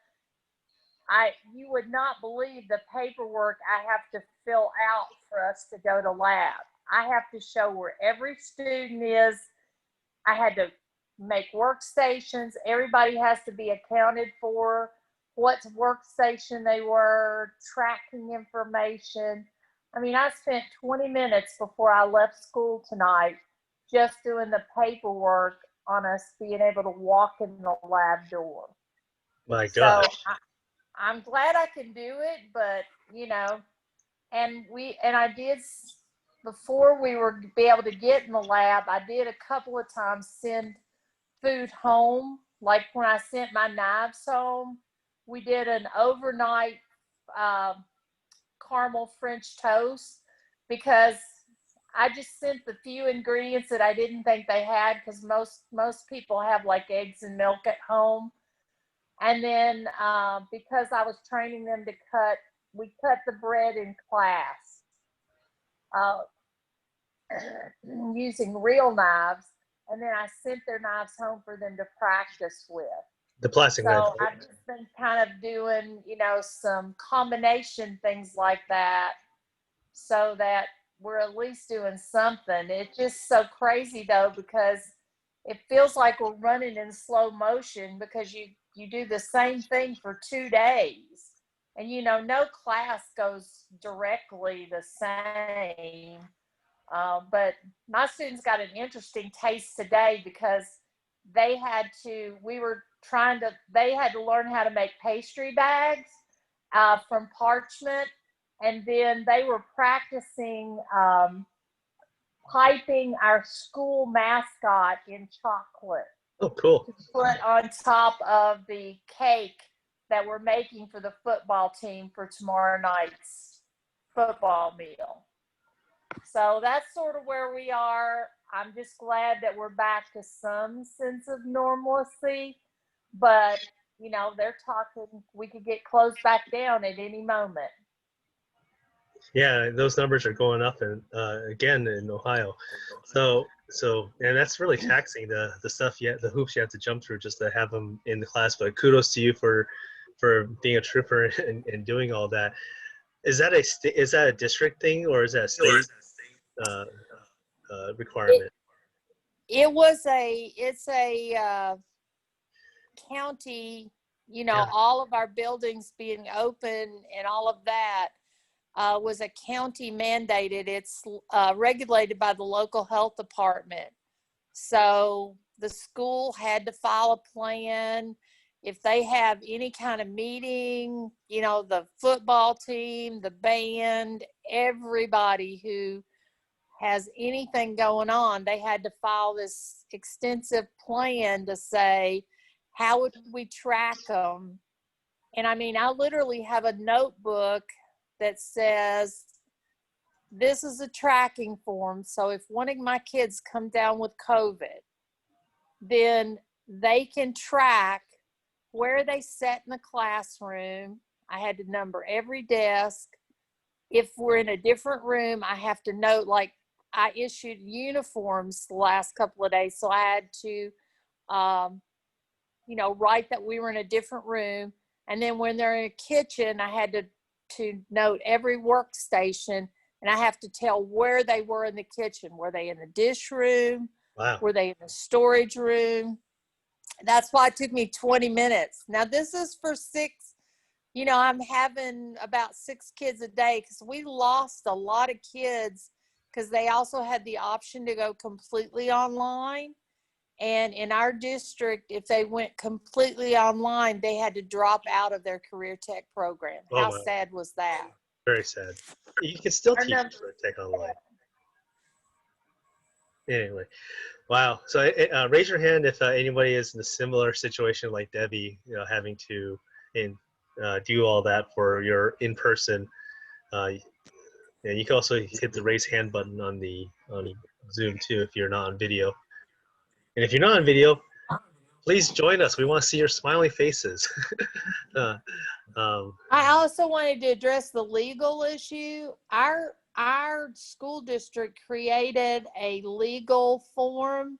you would not believe the paperwork I have to fill out for us to go to lab. I have to show where every student is. I had to make workstations. Everybody has to be accounted for, what workstation they were, tracking information. I mean, I spent 20 minutes before I left school tonight just doing the paperwork on us being able to walk in the lab door. My So gosh. I'm glad I can do it, but and I did, before we were be able to get in the lab, I did a couple of times send food home. Like when I sent my knives home, we did an overnight caramel French toast because I just sent the few ingredients that I didn't think they had, because most people have like eggs and milk at home. And then because I was training them to cut we cut the bread in class uh, using real knives, and then I sent their knives home for them to practice with. The plastic knife. So I've just been kind of doing, some combination things like that so that we're at least doing something. It's just so crazy though, because it feels like we're running in slow motion because you do the same thing for 2 days. And, no class goes directly the same. But my students got an interesting taste today because they had to learn how to make pastry bags from parchment, and then they were practicing piping our school mascot in chocolate Oh, cool. to put on top of the cake that we're making for the football team for tomorrow night's football meal. So that's sort of where we are. I'm just glad that we're back to some sense of normalcy, but they're talking we could get closed back down at any moment. Yeah, those numbers are going up and again in Ohio. So and that's really taxing the stuff the hoops you have to jump through just to have them in the class. But kudos to you for being a trooper and doing all that. Is that a district thing or is that a state requirement? It's a county, Yeah. all of our buildings being open and all of that was a county mandated. It's regulated by the local health department. So the school had to file a plan. If they have any kind of meeting, the football team, the band, everybody who has anything going on, they had to file this extensive plan to say, how would we track them? And I mean, I literally have a notebook that says, this is a tracking form. So if one of my kids come down with COVID, then they can track where they sat in the classroom. I had to number every desk. If we're in a different room, I have to note, like I issued uniforms the last couple of days. So I had to, write that we were in a different room. And then when they're in a kitchen, I had to note every workstation, and I have to tell where they were in the kitchen. Were they in the dish room? Wow. Were they in the storage room? That's why it took me 20 minutes. Now this is for 6, I'm having about 6 kids a day because we lost a lot of kids because they also had the option to go completely online. And in our district, if they went completely online, they had to drop out of their career tech program. Oh, How my. sad was that? Very sad. You can still teach tech online. Anyway, wow. So raise your hand if anybody is in a similar situation like Debbie, having to do all that for your in-person. And you can also hit the raise hand button on Zoom too if you're not on video. And if you're not on video, please join us. We want to see your smiling faces. I also wanted to address the legal issue. Our school district created a legal form,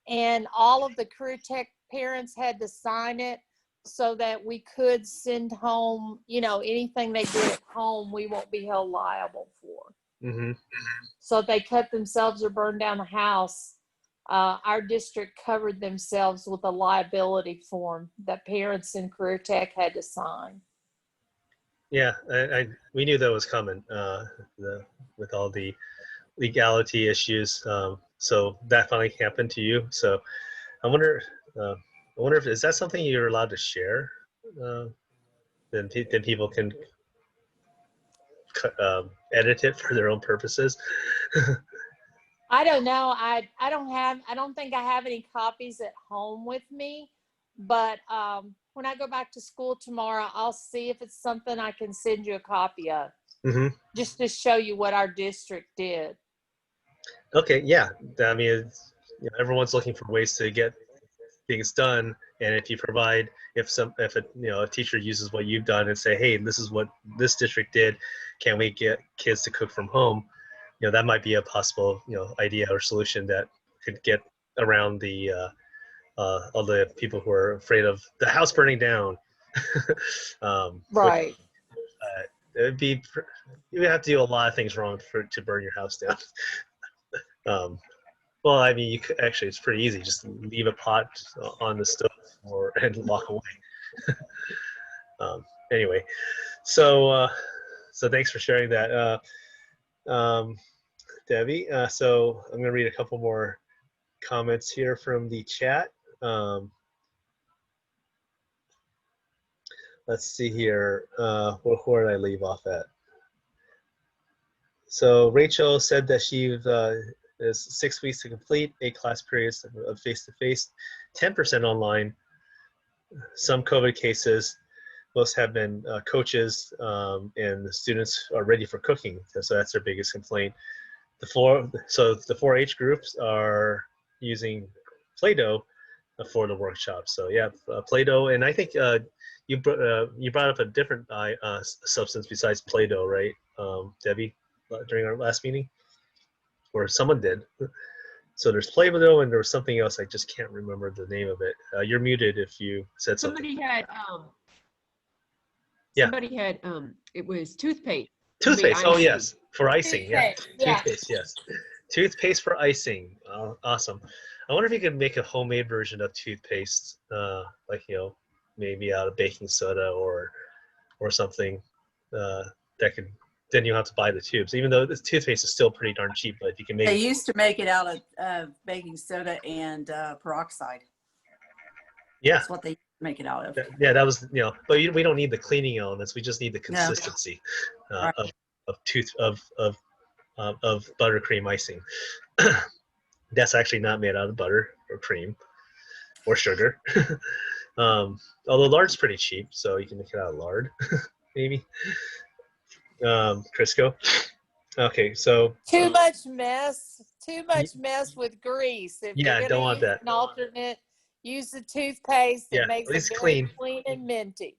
and all of the career tech parents had to sign it so that we could send home, anything they did at home, we won't be held liable for. Mm-hmm. So if they cut themselves or burned down the house, our district covered themselves with a liability form that parents in career tech had to sign. Yeah, we knew that was coming with all the legality issues. So that finally happened to you. So I wonder if is that something you're allowed to share? Then people can edit it for their own purposes. I don't know. I don't think I have any copies at home with me, but when I go back to school tomorrow, I'll see if it's something I can send you a copy of, Mm-hmm. just to show you what our district did. Okay, yeah. I mean, everyone's looking for ways to get things done. And if you provide, if a teacher uses what you've done and say, hey, this is what this district did, can we get kids to cook from home? That might be a possible idea or solution that could get around the all the people who are afraid of the house burning down. Right. It would be, you would have to do a lot of things wrong to burn your house down. Well, I mean, actually, it's pretty easy. Just leave a pot on the stove and walk away. Anyway, so thanks for sharing that, Debbie. So I'm going to read a couple more comments here from the chat. Let's see here. Where did I leave off at? So Rachel said that she is 6 weeks to complete, 8 class periods of face-to-face, 10% online. Some COVID cases, most have been coaches, and the students are ready for cooking. So that's their biggest complaint. The 4-H groups are using Play-Doh for the workshop. So yeah, Play-Doh, and I think you brought up a different substance besides Play-Doh, right, Debbie, during our last meeting, or someone did. So there's Play-Doh and there was something else. I just can't remember the name of it. You're muted if you said something. Somebody had it was toothpaste. Toothpaste. Oh yes, for icing. Yeah, Yeah. toothpaste. Yes, toothpaste for icing. Awesome. I wonder if you could make a homemade version of toothpaste, like maybe out of baking soda or something that could. Then you have to buy the tubes, even though the toothpaste is still pretty darn cheap. But if you can make They used to make it out of baking soda and peroxide. Yeah, That's what they make it out of. Yeah, that was but we don't need the cleaning elements. We just need the consistency Right. of buttercream icing. That's actually not made out of butter or cream or sugar. Although lard's pretty cheap, so you can make it out of lard, maybe. Crisco. Okay, so Too much mess with grease. If yeah, you're don't gonna want use that. an alternate, use the toothpaste. Yeah, It makes at least it very clean. clean and minty.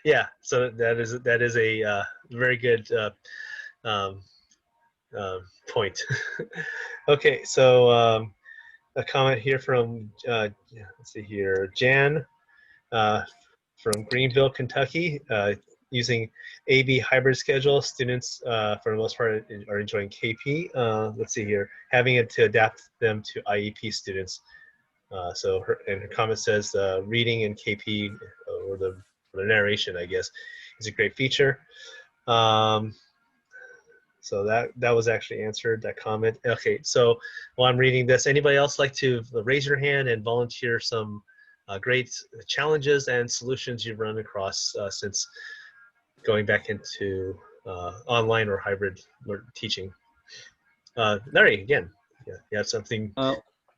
Yeah, so that is a very good point. Okay, so a comment here from let's see here, Jan from Greenville, Kentucky. Using AB hybrid schedule, students for the most part are enjoying KP. Let's see here, having it to adapt them to IEP students. So her comment says reading in KP or the narration, I guess, is a great feature. So that was actually answered, that comment. Okay, so while I'm reading this, anybody else like to raise your hand and volunteer some great challenges and solutions you've run across since going back into online or hybrid teaching? Larry, again, you have something?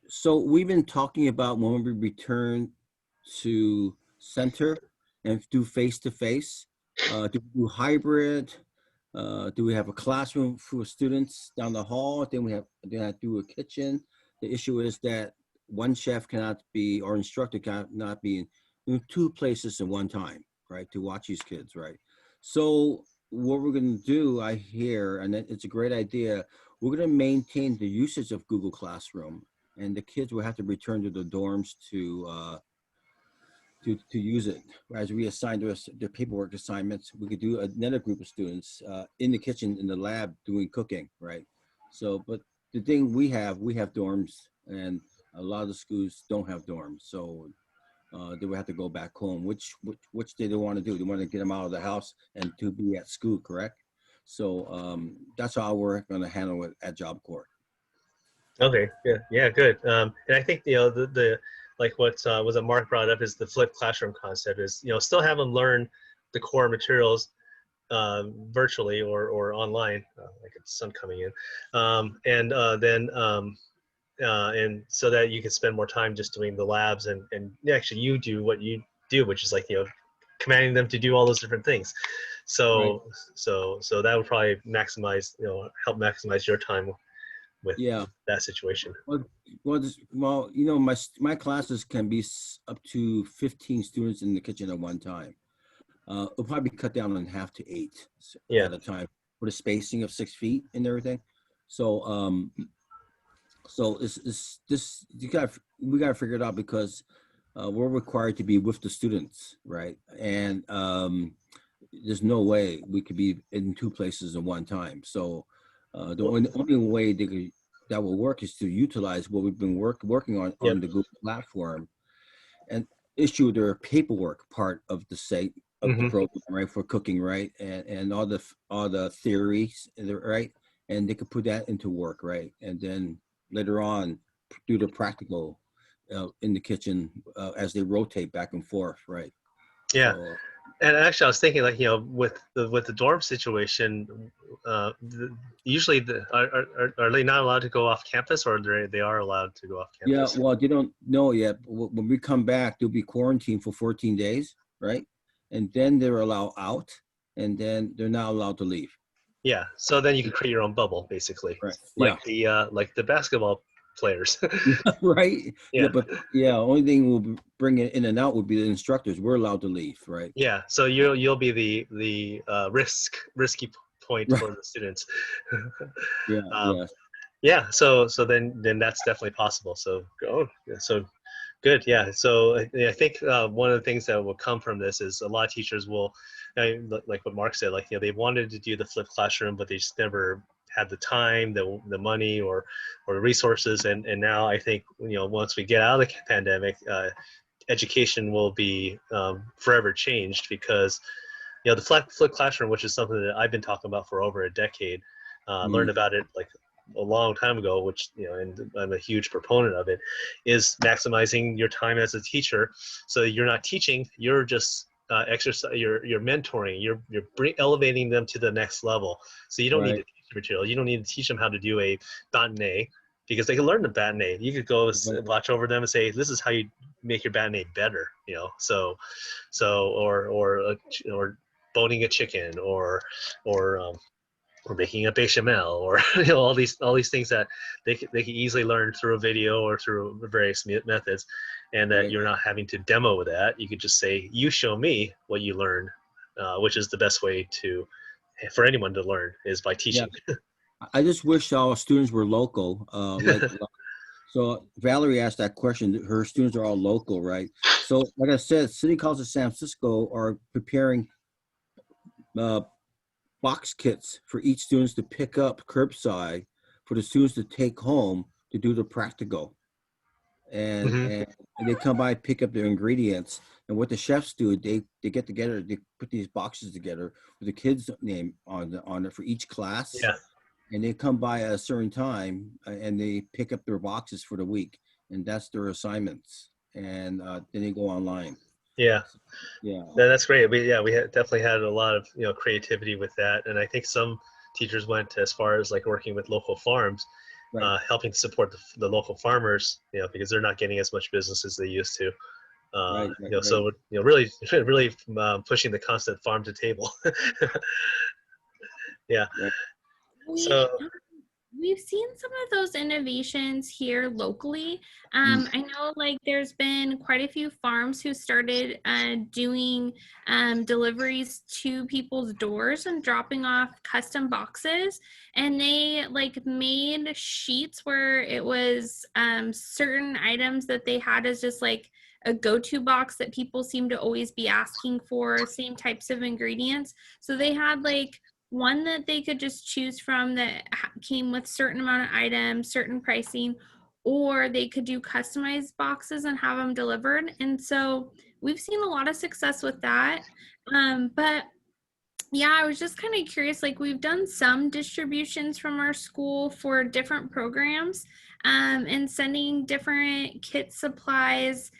So we've been talking about when we return to center and do face-to-face. Do we do hybrid? Do we have a classroom for students down the hall? Then I do a kitchen. The issue is that one chef cannot be, or instructor cannot be in 2 places at one time, right? To watch these kids, right? So what we're going to do, I hear, and it's a great idea, we're going to maintain the usage of Google Classroom, and the kids will have to return to the dorms to use it. As we assign to us the paperwork assignments, we could do another group of students in the kitchen, in the lab, doing cooking, right? So, but the thing we have dorms, and a lot of the schools don't have dorms. So they would have to go back home, which they want to do. They want to get them out of the house and to be at school, correct? So that's how we're going to handle it at Job Corps. Okay, yeah, good. And I think the like what was it Mark brought up is the flipped classroom concept is still have them learn the core materials virtually or online, like it's sun coming in, and then and so that you can spend more time just doing the labs and actually you do what you do, which is like commanding them to do all those different things. So right. so that would probably maximize help maximize your time with Yeah. that situation. Well, my classes can be up to 15 students in the kitchen at one time. It'll probably cut down on half to 8 Yeah. at a time for the spacing of 6 feet and everything. So, it's this we got to figure it out because we're required to be with the students, right? And there's no way we could be in 2 places at one time. So the only way that will work is to utilize what we've been working on Yep. the Google platform and issue their paperwork part of the site of the program, right, for cooking, right, and all the theories, right, and they could put that into work, right, and then later on do the practical in the kitchen as they rotate back and forth, right. Yeah. So, And actually, I was thinking, like, with the dorm situation, usually are they not allowed to go off campus, or they are allowed to go off yeah, campus? well, they don't know yet. When we come back, they'll be quarantined for 14 days, right, and then they're allowed out, and then they're not allowed to leave. Yeah. So then you can create your own bubble, basically, Right. Yeah. like the basketball players. Right. Yeah. But only thing we'll bring it in and out would be the instructors. We're allowed to leave, right? Yeah. So you'll be the risky point Right. for the students. Yeah. um, Yeah. yeah. So then that's definitely possible. So so good. Yeah. So I think one of the things that will come from this is a lot of teachers will, like what Mark said, like, they wanted to do the flipped classroom, but they just never had the time, the money, or the resources. And now I think, once we get out of the pandemic, education will be forever changed, because the flipped classroom, which is something that I've been talking about for over a decade, learned about it like a long time ago, which, and I'm a huge proponent of it, is maximizing your time as a teacher. So you're not teaching, you're just exercise, you're mentoring, you're elevating them to the next level. So you don't need to Right. teach the material. You don't need to teach them how to do a batonnet, because they can learn the batonnet. You could go watch over them and say, this is how you make your batonnet better, or boning a chicken, or making a bechamel, or all these things that they can easily learn through a video or through various methods, and that Right. you're not having to demo with that. You could just say, you show me what you learned, which is the best way for anyone to learn, is by teaching. Yeah. I just wish our students were local. So Valerie asked that question. Her students are all local, right? So like I said, City College of San Francisco are preparing box kits for each students to pick up curbside for the students to take home to do the practical. And they come by, pick up their ingredients, and what the chefs do, they get together, they put these boxes together with the kids' name on it for each class. Yeah. And they come by at a certain time and they pick up their boxes for the week, and that's their assignments. And then they go online. Yeah. Yeah. That's great. We definitely had a lot of creativity with that, and I think some teachers went as far as like working with local farms, Right. helping to support the local farmers, because they're not getting as much business as they used to. Right. So really pushing the concept farm to table. Yeah. Right. So We've seen some of those innovations here locally. I know like there's been quite a few farms who started doing deliveries to people's doors and dropping off custom boxes, and they like made sheets where it was certain items that they had as just like a go-to box that people seem to always be asking for, same types of ingredients. So they had like one that they could just choose from that came with certain amount of items, certain pricing, or they could do customized boxes and have them delivered. And so we've seen a lot of success with that. But yeah, I was just kind of curious, like we've done some distributions from our school for different programs, and sending different kit supplies,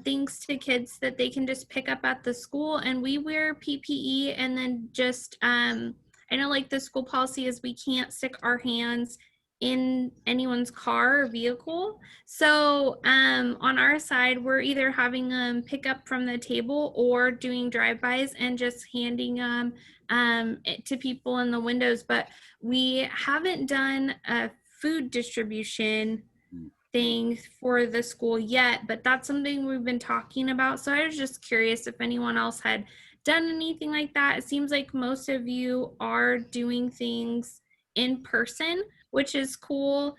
things to kids that they can just pick up at the school. And we wear PPE, and then just, I know like the school policy is we can't stick our hands in anyone's car or vehicle. So on our side, we're either having them pick up from the table or doing drive-bys and just handing them to people in the windows. But we haven't done a food distribution thing for the school yet, but that's something we've been talking about. So I was just curious if anyone else had done anything like that. It seems like most of you are doing things in person, which is cool.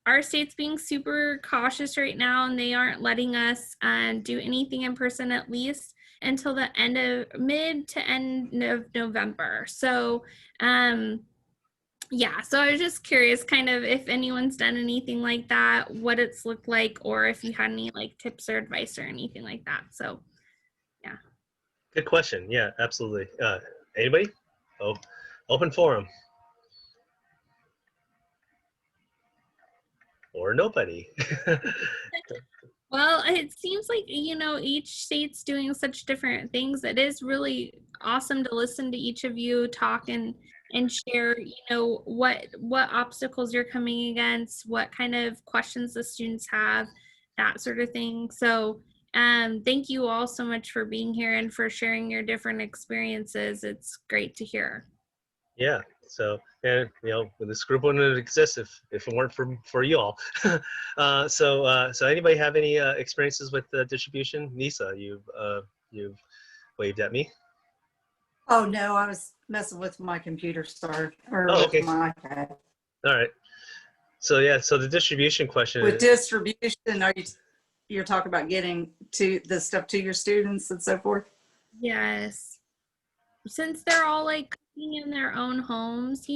Our state's being super cautious right now, and they aren't letting us do anything in person, at least until the mid to end of November. So yeah, so I was just curious kind of if anyone's done anything like that, what it's looked like, or if you had any like tips or advice or anything like that. So yeah. Good question. Yeah, absolutely. Anybody? Oh, open forum. Or nobody. Well, it seems like, each state's doing such different things. It is really awesome to listen to each of you talk and share, what obstacles you're coming against, what kind of questions the students have, that sort of thing. So, thank you all so much for being here and for sharing your different experiences. It's great to hear. Yeah. So, and this group wouldn't exist if it weren't for you all. So anybody have any experiences with distribution? Nisa, you've waved at me. Oh no, I was messing with my computer or Oh, with okay. my iPad. All right. So yeah, so the distribution question. With distribution, you're talking about getting to the stuff to your students and so forth? Yes. Since they're all like cooking in their own homes,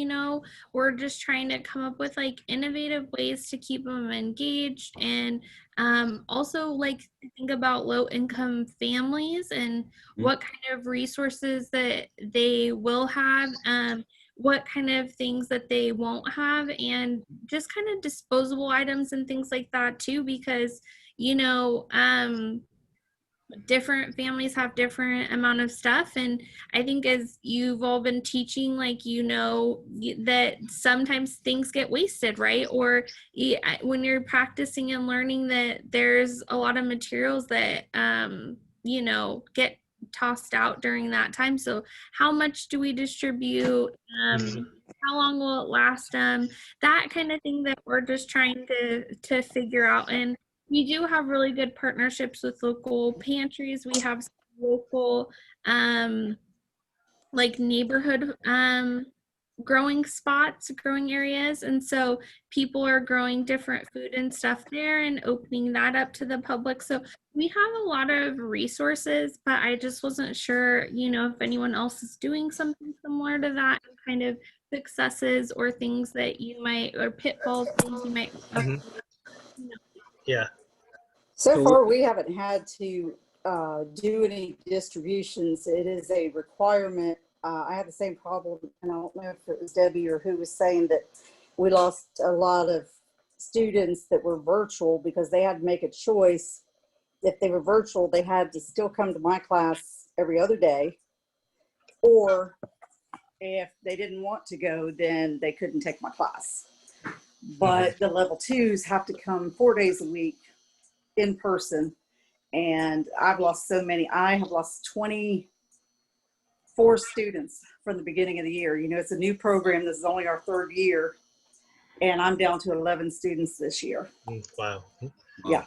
we're just trying to come up with like innovative ways to keep them engaged, and also like think about low income families and what kind of resources that they will have, what kind of things that they won't have, and just kind of disposable items and things like that too, because different families have different amount of stuff, and I think as you've all been teaching, like that sometimes things get wasted, right? Or when you're practicing and learning that there's a lot of materials that get tossed out during that time. So how much do we distribute? How long will it last? That kind of thing that we're just trying to figure out. And we do have really good partnerships with local pantries. We have local like neighborhood growing areas, and so people are growing different food and stuff there and opening that up to the public. So we have a lot of resources, but I just wasn't sure if anyone else is doing something similar to that, kind of successes or things that you might, or pitfalls, things you might Yeah. So far, we haven't had to do any distributions. It is a requirement. I had the same problem, and I don't know if it was Debbie or who was saying that we lost a lot of students that were virtual because they had to make a choice. If they were virtual, they had to still come to my class every other day, or if they didn't want to go, then they couldn't take my class. But the level 2s have to come 4 days a week in person, and I've lost so many. I have lost 24 students from the beginning of the year. It's a new program. This is only our 3rd year, and I'm down to 11 students this year. Wow. Yeah.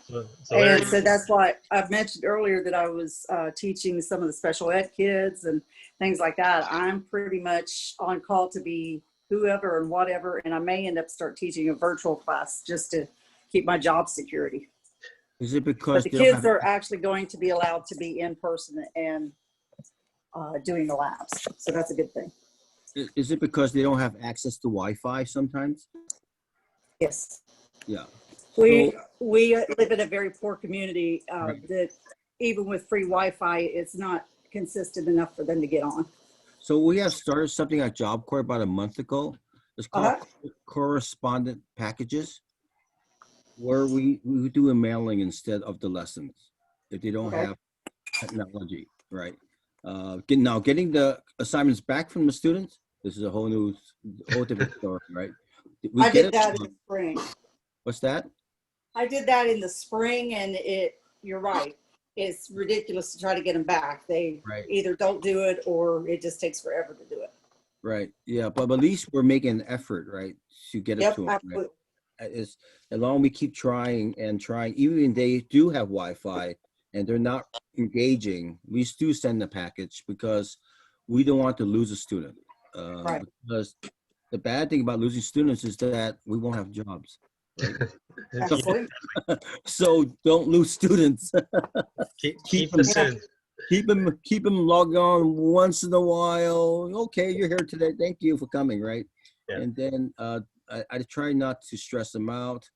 And so that's why I've mentioned earlier that I was teaching some of the special ed kids and things like that. I'm pretty much on call to be whoever and whatever, and I may end up start teaching a virtual class just to keep my job security. Is it because the kids are actually going to be allowed to be in person and doing the labs? So that's a good thing. Is it because they don't have access to Wi-Fi sometimes? Yes. Yeah. We live in a very poor community that even with free Wi-Fi, it's not consistent enough for them to get on. So we have started something at Job Corps about a month ago. It's called correspondent packages, where we do a mailing instead of the lessons if they don't have technology, right? Getting the assignments back from the students, this is a whole different story, right? I did that in the spring. What's that? I did that in the spring, and you're right. It's ridiculous to try to get them back. They either don't do it or it just takes forever to do it. Right. Yeah. But at least we're making an effort, right, to get it Yep, to them. Right? absolutely. It's, as long as we keep trying and trying, even if they do have Wi-Fi and they're not engaging, we still send the package because we don't want to lose a student. Right. Because the bad thing about losing students is that we won't have jobs, right? So, Absolutely. so don't lose students. Keep them, the students. keep them logged on once in a while. Okay, you're here today. Thank you for coming, right? Yeah. And then I try not to stress them out.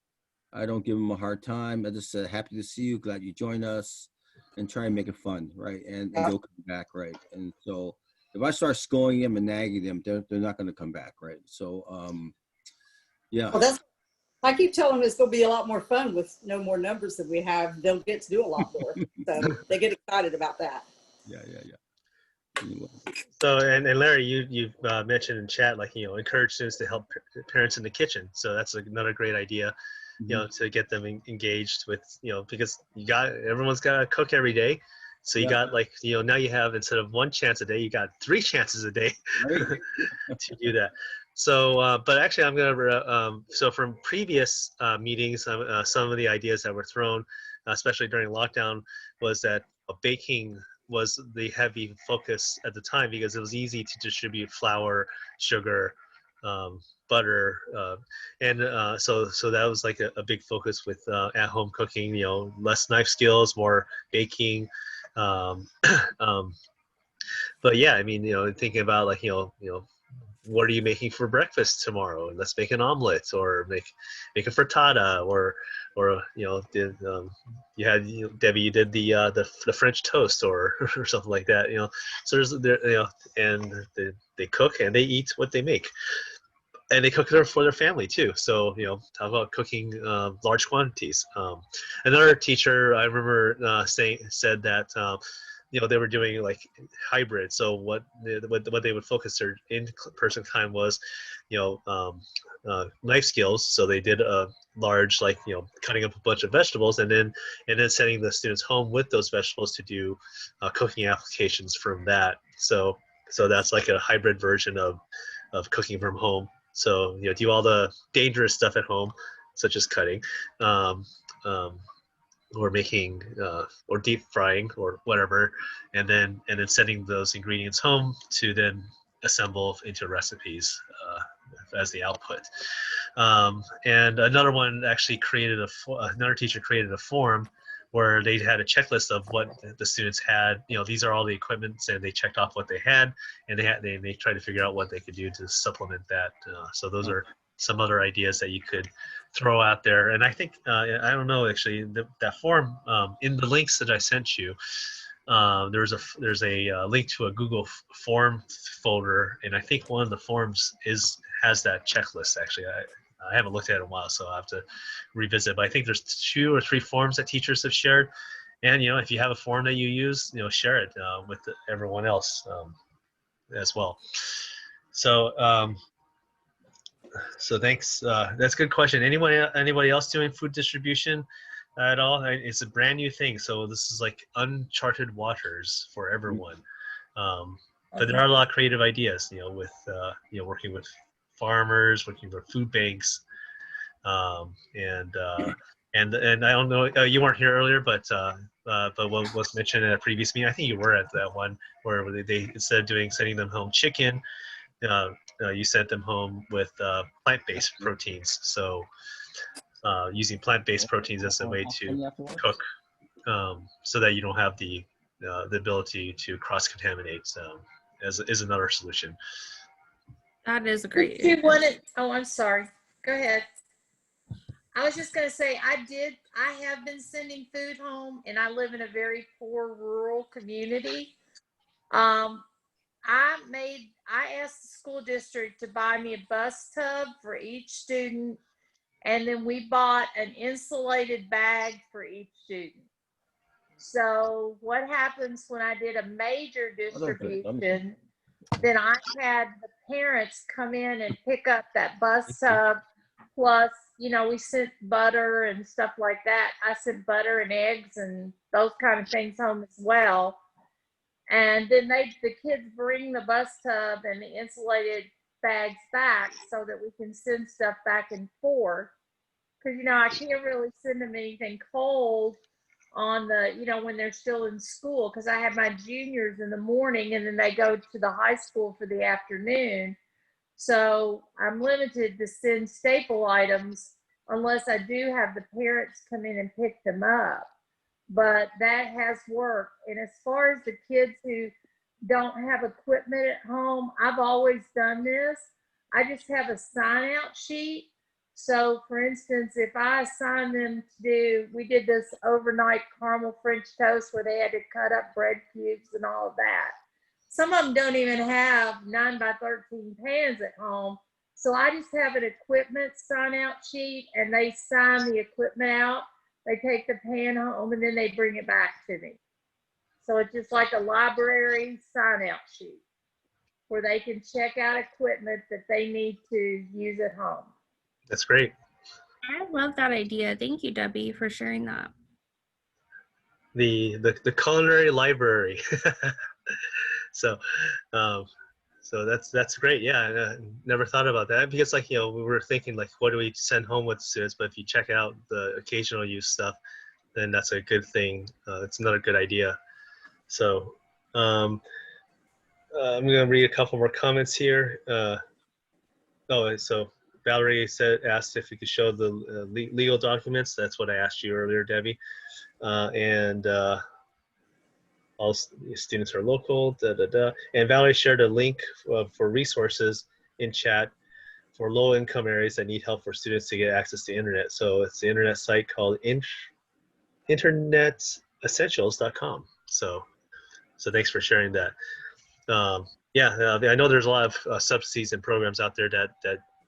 I don't give them a hard time. I just said, happy to see you, glad you joined us, and try and make it fun, right? And they'll come back, right? And so if I start scolding them and nagging them, they're not going to come back, right? So, yeah. Well, that's, I keep telling them it's going to be a lot more fun with no more numbers that we have. They'll get to do a lot more. So they get excited about that. Yeah. Anyway. So, and Larry, you've mentioned in chat, like, encourage students to help parents in the kitchen. So that's another great idea, to get them engaged with, because everyone's got to cook every day. So you got, like, now you have, instead of 1 chance a day, you got 3 chances a day to do that. So, but actually I'm going to, so from previous meetings, some of the ideas that were thrown, especially during lockdown, was that baking was the heavy focus at the time because it was easy to distribute flour, sugar, butter, and so that was like a big focus with at-home cooking. Less knife skills, more baking. But yeah, I mean, thinking about, like, what are you making for breakfast tomorrow? And let's make an omelet, or make a frittata, or you had, Debbie, you did the French toast, or or something like that. So there's there, and they cook and they eat what they make, and they cook for their family too. So talk about cooking large quantities. Another teacher I remember said that they were doing like hybrid. So what they would focus their in-person time was, knife skills. So they did a large, like, cutting up a bunch of vegetables, and then sending the students home with those vegetables to do cooking applications from that. So that's like a hybrid version of cooking from home. So do all the dangerous stuff at home, such as cutting, or making, or deep frying, or whatever, and then sending those ingredients home to then assemble into recipes as the output. And another one actually another teacher created a form where they had a checklist of what the students had. These are all the equipments, and they checked off what they had, and they tried to figure out what they could do to supplement that. So those are some other ideas that you could throw out there. And I think, I don't know, actually, that form, in the links that I sent you, there's a link to a Google form folder, and I think one of the forms has that checklist. Actually, I haven't looked at it in a while, so I'll have to revisit. But I think there's 2 or 3 forms that teachers have shared, and if you have a form that you use, share it with everyone else as well. So so thanks. That's a good question. Anybody else doing food distribution at all? It's a brand new thing, so this is like uncharted waters for everyone. But there are a lot of creative ideas, with working with farmers, working with food banks, and I don't know, you weren't here earlier, but what was mentioned in a previous meeting, I think you were at that one, where they instead of sending them home chicken, you sent them home with plant-based proteins. So using plant-based proteins as a way to cook, so that you don't have the ability to cross-contaminate, is another solution. That is a great. Oh, I'm sorry. Go ahead. I was just going to say, I have been sending food home, and I live in a very poor rural community. I asked the school district to buy me a bus tub for each student, and then we bought an insulated bag for each student. So what happens when I did a major distribution, then I had the parents come in and pick up that bus tub, plus, we sent butter and stuff like that. I sent butter and eggs and those kind of things home as well. And then the kids bring the bus tub and the insulated bags back so that we can send stuff back and forth. Because, I can't really send them anything cold on when they're still in school, because I have my juniors in the morning and then they go to the high school for the afternoon. So I'm limited to send staple items unless I do have the parents come in and pick them up. But that has worked. And as far as the kids who don't have equipment at home, I've always done this. I just have a sign out sheet. So for instance, if I assign them we did this overnight caramel French toast where they had to cut up bread cubes and all of that. Some of them don't even have 9x13 pans at home. So I just have an equipment sign out sheet and they sign the equipment out. They take the pan home and then they bring it back to me. So it's just like a library sign out sheet where they can check out equipment that they need to use at home. That's great. I love that idea. Thank you, Debbie, for sharing that. The culinary library. So, so that's great. Yeah, I never thought about that because, like, we were thinking, like, what do we send home with students? But if you check out the occasional use stuff, then that's a good thing. It's another good idea. So, I'm gonna read a couple more comments here. So Valerie asked if you could show the legal documents. That's what I asked you earlier, Debbie. And all students are local, And Valerie shared a link for resources in chat for low-income areas that need help for students to get access to internet. So it's the internet site called internetessentials.com. So thanks for sharing that. I know there's a lot of subsidies and programs out there that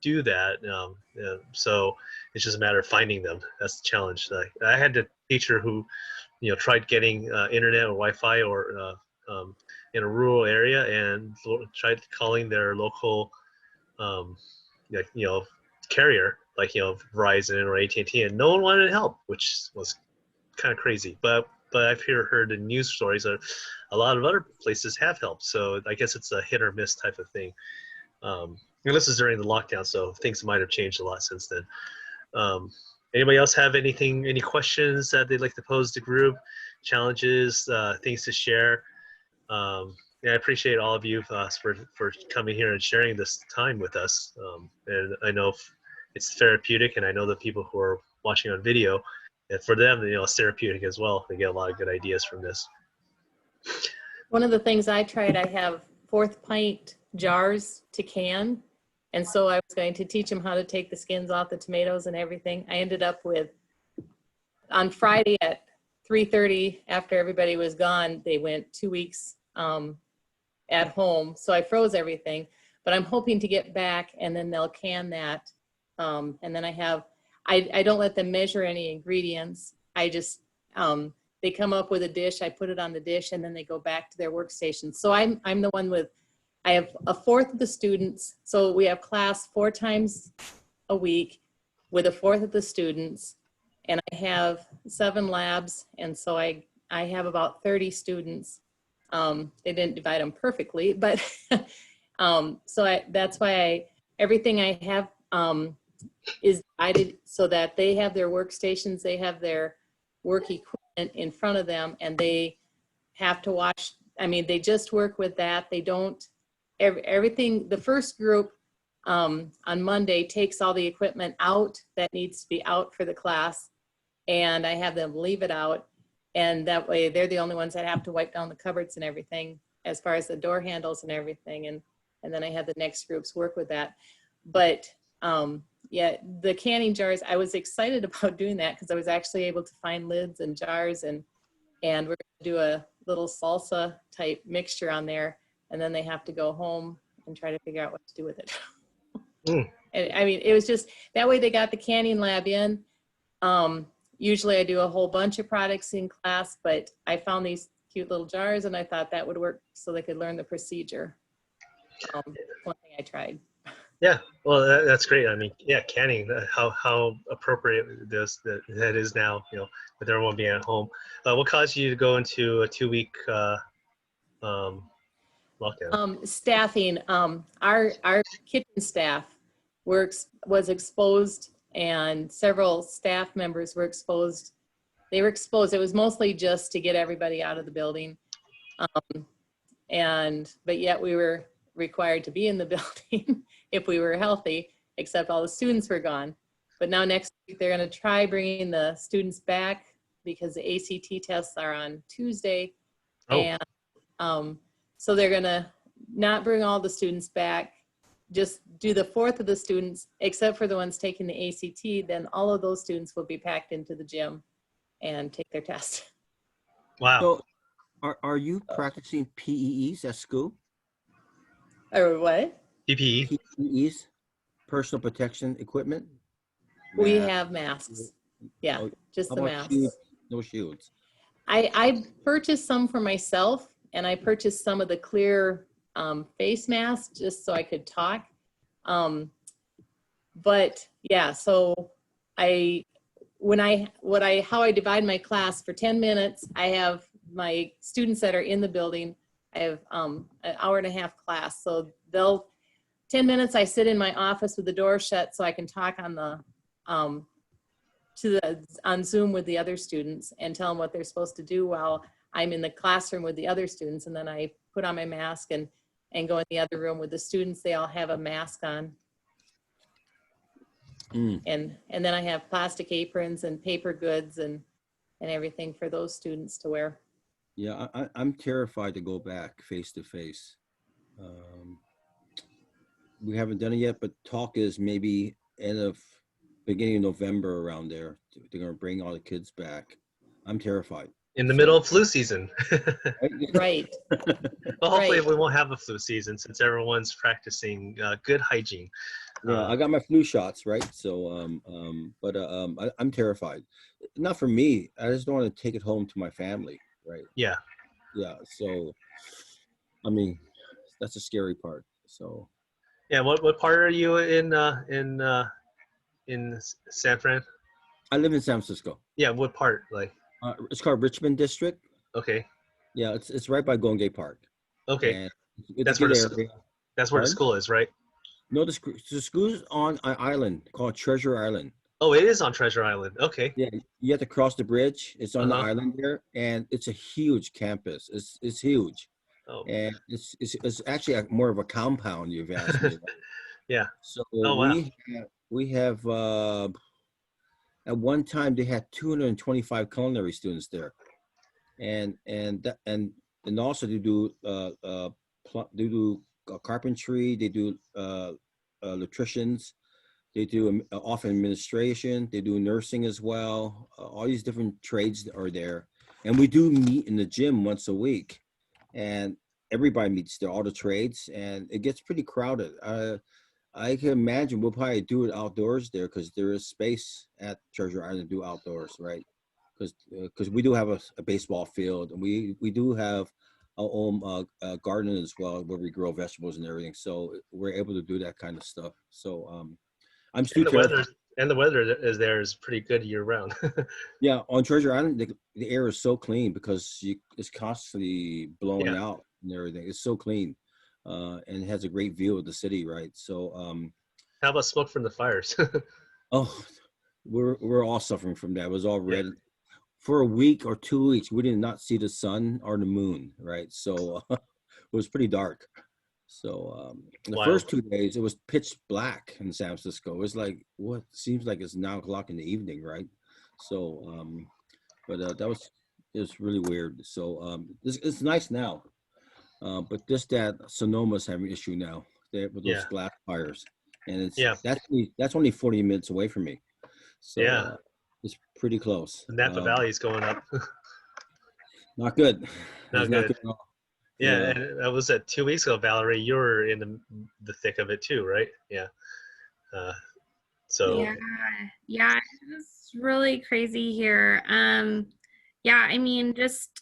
do that. So it's just a matter of finding them. That's the challenge. I had a teacher who tried getting internet or Wi-Fi or in a rural area and tried calling their local carrier, like Verizon or AT&T, and no one wanted to help, which was kind of crazy. But I've heard in news stories that a lot of other places have helped. So I guess it's a hit or miss type of thing. And this is during the lockdown, so things might have changed a lot since then. Anybody else have any questions that they'd like to pose to group, challenges, things to share? I appreciate all of you for coming here and sharing this time with us. And I know it's therapeutic, and I know the people who are watching on video, and for them, it's therapeutic as well. They get a lot of good ideas from this. One of the things I tried, I have 4th pint jars to can. And so I was going to teach them how to take the skins off the tomatoes and everything. I ended up with, on Friday at 3:30, after everybody was gone, they went 2 weeks at home. So I froze everything, but I'm hoping to get back and then they'll can that. And then I don't let them measure any ingredients. I just, they come up with a dish, I put it on the dish, and then they go back to their workstation. So I'm the one I have 1/4 of the students. So we have class 4 times a week with 1/4 of the students, and I have 7 labs. And so I have about 30 students. They didn't divide them perfectly, but that's why everything I have is divided so that they have their workstations, they have their work equipment in front of them, and they have to watch. I mean, they just work with that. They don't, everything, the first group on Monday takes all the equipment out that needs to be out for the class, and I have them leave it out. And that way they're the only ones that have to wipe down the cupboards and everything as far as the door handles and everything. And then I have the next groups work with that. But yeah, the canning jars, I was excited about doing that because I was actually able to find lids and jars, and we're going to do a little salsa type mixture on there. And then they have to go home and try to figure out what to do with it. And I mean, it was just, that way they got the canning lab in. Usually I do a whole bunch of products in class, but I found these cute little jars and I thought that would work so they could learn the procedure. One thing I tried. Yeah, well, that's great. I mean, yeah, canning, how appropriate that is now, with everyone being at home. What caused you to go into a 2-week lockdown? Staffing, our kitchen staff was exposed, and several staff members were exposed. They were exposed. It was mostly just to get everybody out of the building. But yet we were required to be in the building if we were healthy, except all the students were gone. But now next week, they're going to try bringing the students back because the ACT tests are on Tuesday. Oh. And so they're going to not bring all the students back, just do the fourth of the students, except for the ones taking the ACT. Then all of those students will be packed into the gym and take their test. Wow. So are you practicing PEEs at school? Or what? PPE. PEEs, personal protection equipment? We Mask. have masks. Yeah, Oh, just how the about masks. shields? No shields. I purchased some for myself, and I purchased some of the clear face masks just so I could talk. But yeah, so how I divide my class for 10 minutes, I have my students that are in the building. I have an hour and a half class. So 10 minutes I sit in my office with the door shut so I can talk on Zoom with the other students and tell them what they're supposed to do while I'm in the classroom with the other students. And then I put on my mask and go in the other room with the students. They all have a mask on. And then I have plastic aprons and paper goods and everything for those students to wear. Yeah, I'm terrified to go back face to face. We haven't done it yet, but talk is maybe beginning of November around there. They're gonna bring all the kids back. I'm terrified. In the middle of flu season. Right. Well, hopefully Right. we won't have a flu season since everyone's practicing good hygiene. Yeah, I got my flu shots, right? So, I'm terrified. Not for me. I just don't want to take it home to my family, right? Yeah. Yeah. So, I mean, that's a scary part. So, Yeah. What part are you in San Fran? I live in San Francisco. Yeah. What part? Like. It's called Richmond District. Okay. Yeah, it's right by Golden Gate Park. Okay. And it's That's a where good the area. that's where the Pardon? school is, right? No, the school's on an island called Treasure Island. Oh, it is on Treasure Island. Okay. Yeah, you have to cross the bridge. It's on the Uh-huh. island there, and it's a huge campus. It's huge, Oh. and it's actually more of a compound. You've asked me. Yeah. So Oh, wow. we have at one time they had 225 culinary students there, and also they do carpentry. They do electricians. They do often administration. They do nursing as well. All these different trades are there. And we do meet in the gym once a week. And everybody meets there, all the trades. And it gets pretty crowded. I can imagine we'll probably do it outdoors there because there is space at Treasure Island to do outdoors, right? Because we do have a baseball field. And we do have our own garden as well where we grow vegetables and everything. So we're able to do that kind of stuff. So, I'm still terrified. And the weather is there is pretty good year round. Yeah, on Treasure Island, the air is so clean because it's constantly blowing out and everything. It's so clean, and it has a great view of the city, right? So, How about smoke from the fires? oh, we're all suffering from that. It was all red for a week or 2 weeks. We did not see the sun or the moon, right? So it was pretty dark. So the first 2 days, it was pitch black in San Francisco. It was like, what seems like it's 9 o'clock in the evening, right? So, but it was really weird. So it's nice now, but just that Sonoma's having an issue now with those glass fires, and that's only 40 minutes away from me. So it's pretty close. The Napa Valley is going up. Not good. Not good. at all. Yeah, and that was 2 weeks ago, Valerie. You were in the thick of it too, right? Yeah. So. Yeah, it was really crazy here. Yeah, I mean, just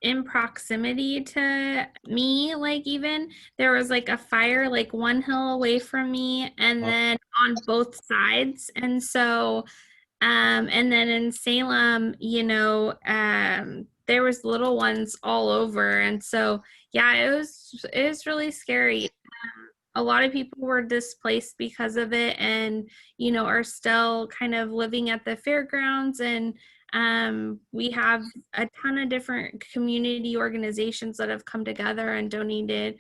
in proximity to me, like even there was like a fire like 1 hill away from me, and then on both sides, and so. And then in Salem, there was little ones all over. And so, yeah, it was really scary. A lot of people were displaced because of it, and are still kind of living at the fairgrounds. And we have a ton of different community organizations that have come together and donated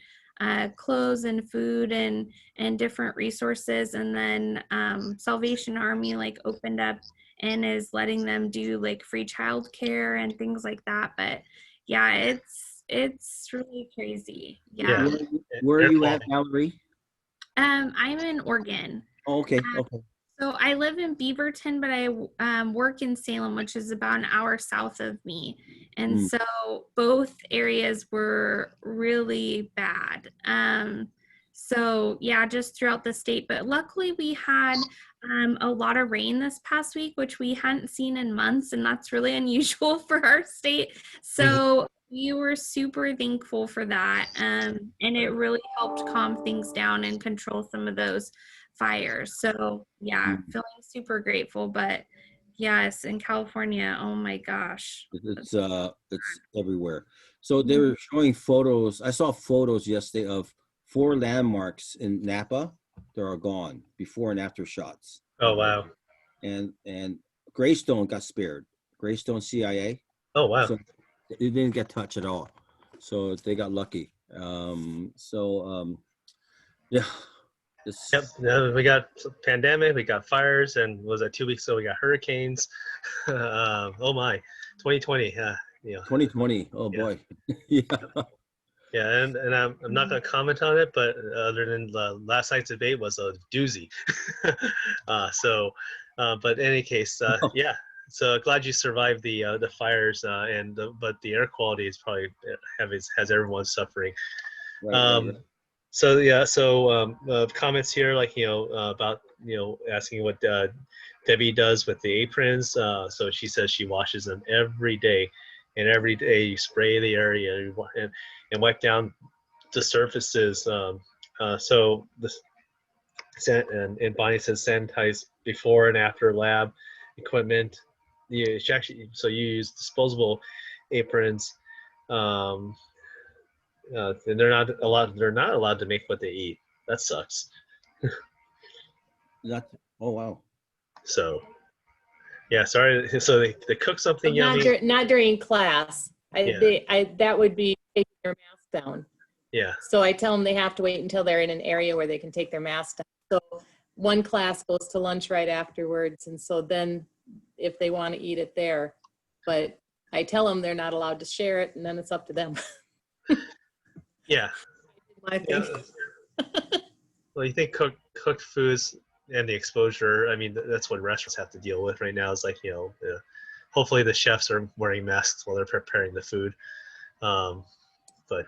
clothes and food and different resources. And then Salvation Army opened up and is letting them do free childcare and things like that. But yeah, it's really crazy. Yeah. Where are Air you at, quality. Valerie? I'm in Oregon. Oh, okay, okay. So I live in Beaverton, but I work in Salem, which is about an hour south of me. And Mm. so both areas were really bad. So yeah, just throughout the state. But luckily we had a lot of rain this past week, which we hadn't seen in months, and that's really unusual for our state. So we were super thankful for that. And it really helped calm things down and control some of those fires. So yeah, feeling super grateful. But yes, in California, oh my gosh. It's everywhere. So they were showing photos. I saw photos yesterday of 4 landmarks in Napa that are gone, before and after shots. Oh wow. And Greystone got spared. Greystone CIA. Oh wow. So it didn't get touched at all. So they got lucky. Yeah. Yep. Yeah, we got pandemic, we got fires, and was that 2 weeks ago we got hurricanes. Oh my, 2020. 2020. Oh yeah. boy. Yeah. Yeah, and I'm not going to comment on it, but other than last night's debate was a doozy. But in any case, yeah. So glad you survived the fires, but the air quality is probably has everyone suffering. Right. So yeah, so comments here about asking what Debbie does with the aprons. So she says she washes them every day, and every day you spray the area and wipe down the surfaces. So this and Bonnie says sanitize before and after lab equipment. You use disposable aprons. And they're not allowed to make what they eat. That sucks. Oh wow. So yeah, sorry. So they cook something Not, yummy. not during class. That would be taking their mask down. Yeah. So I tell them they have to wait until they're in an area where they can take their mask down. So one class goes to lunch right afterwards. And so then if they want to eat it there, but I tell them they're not allowed to share it, and then it's up to them. Yeah. I think. Well, you think cooked foods and the exposure, I mean, that's what restaurants have to deal with right now. Is hopefully the chefs are wearing masks while they're preparing the food. But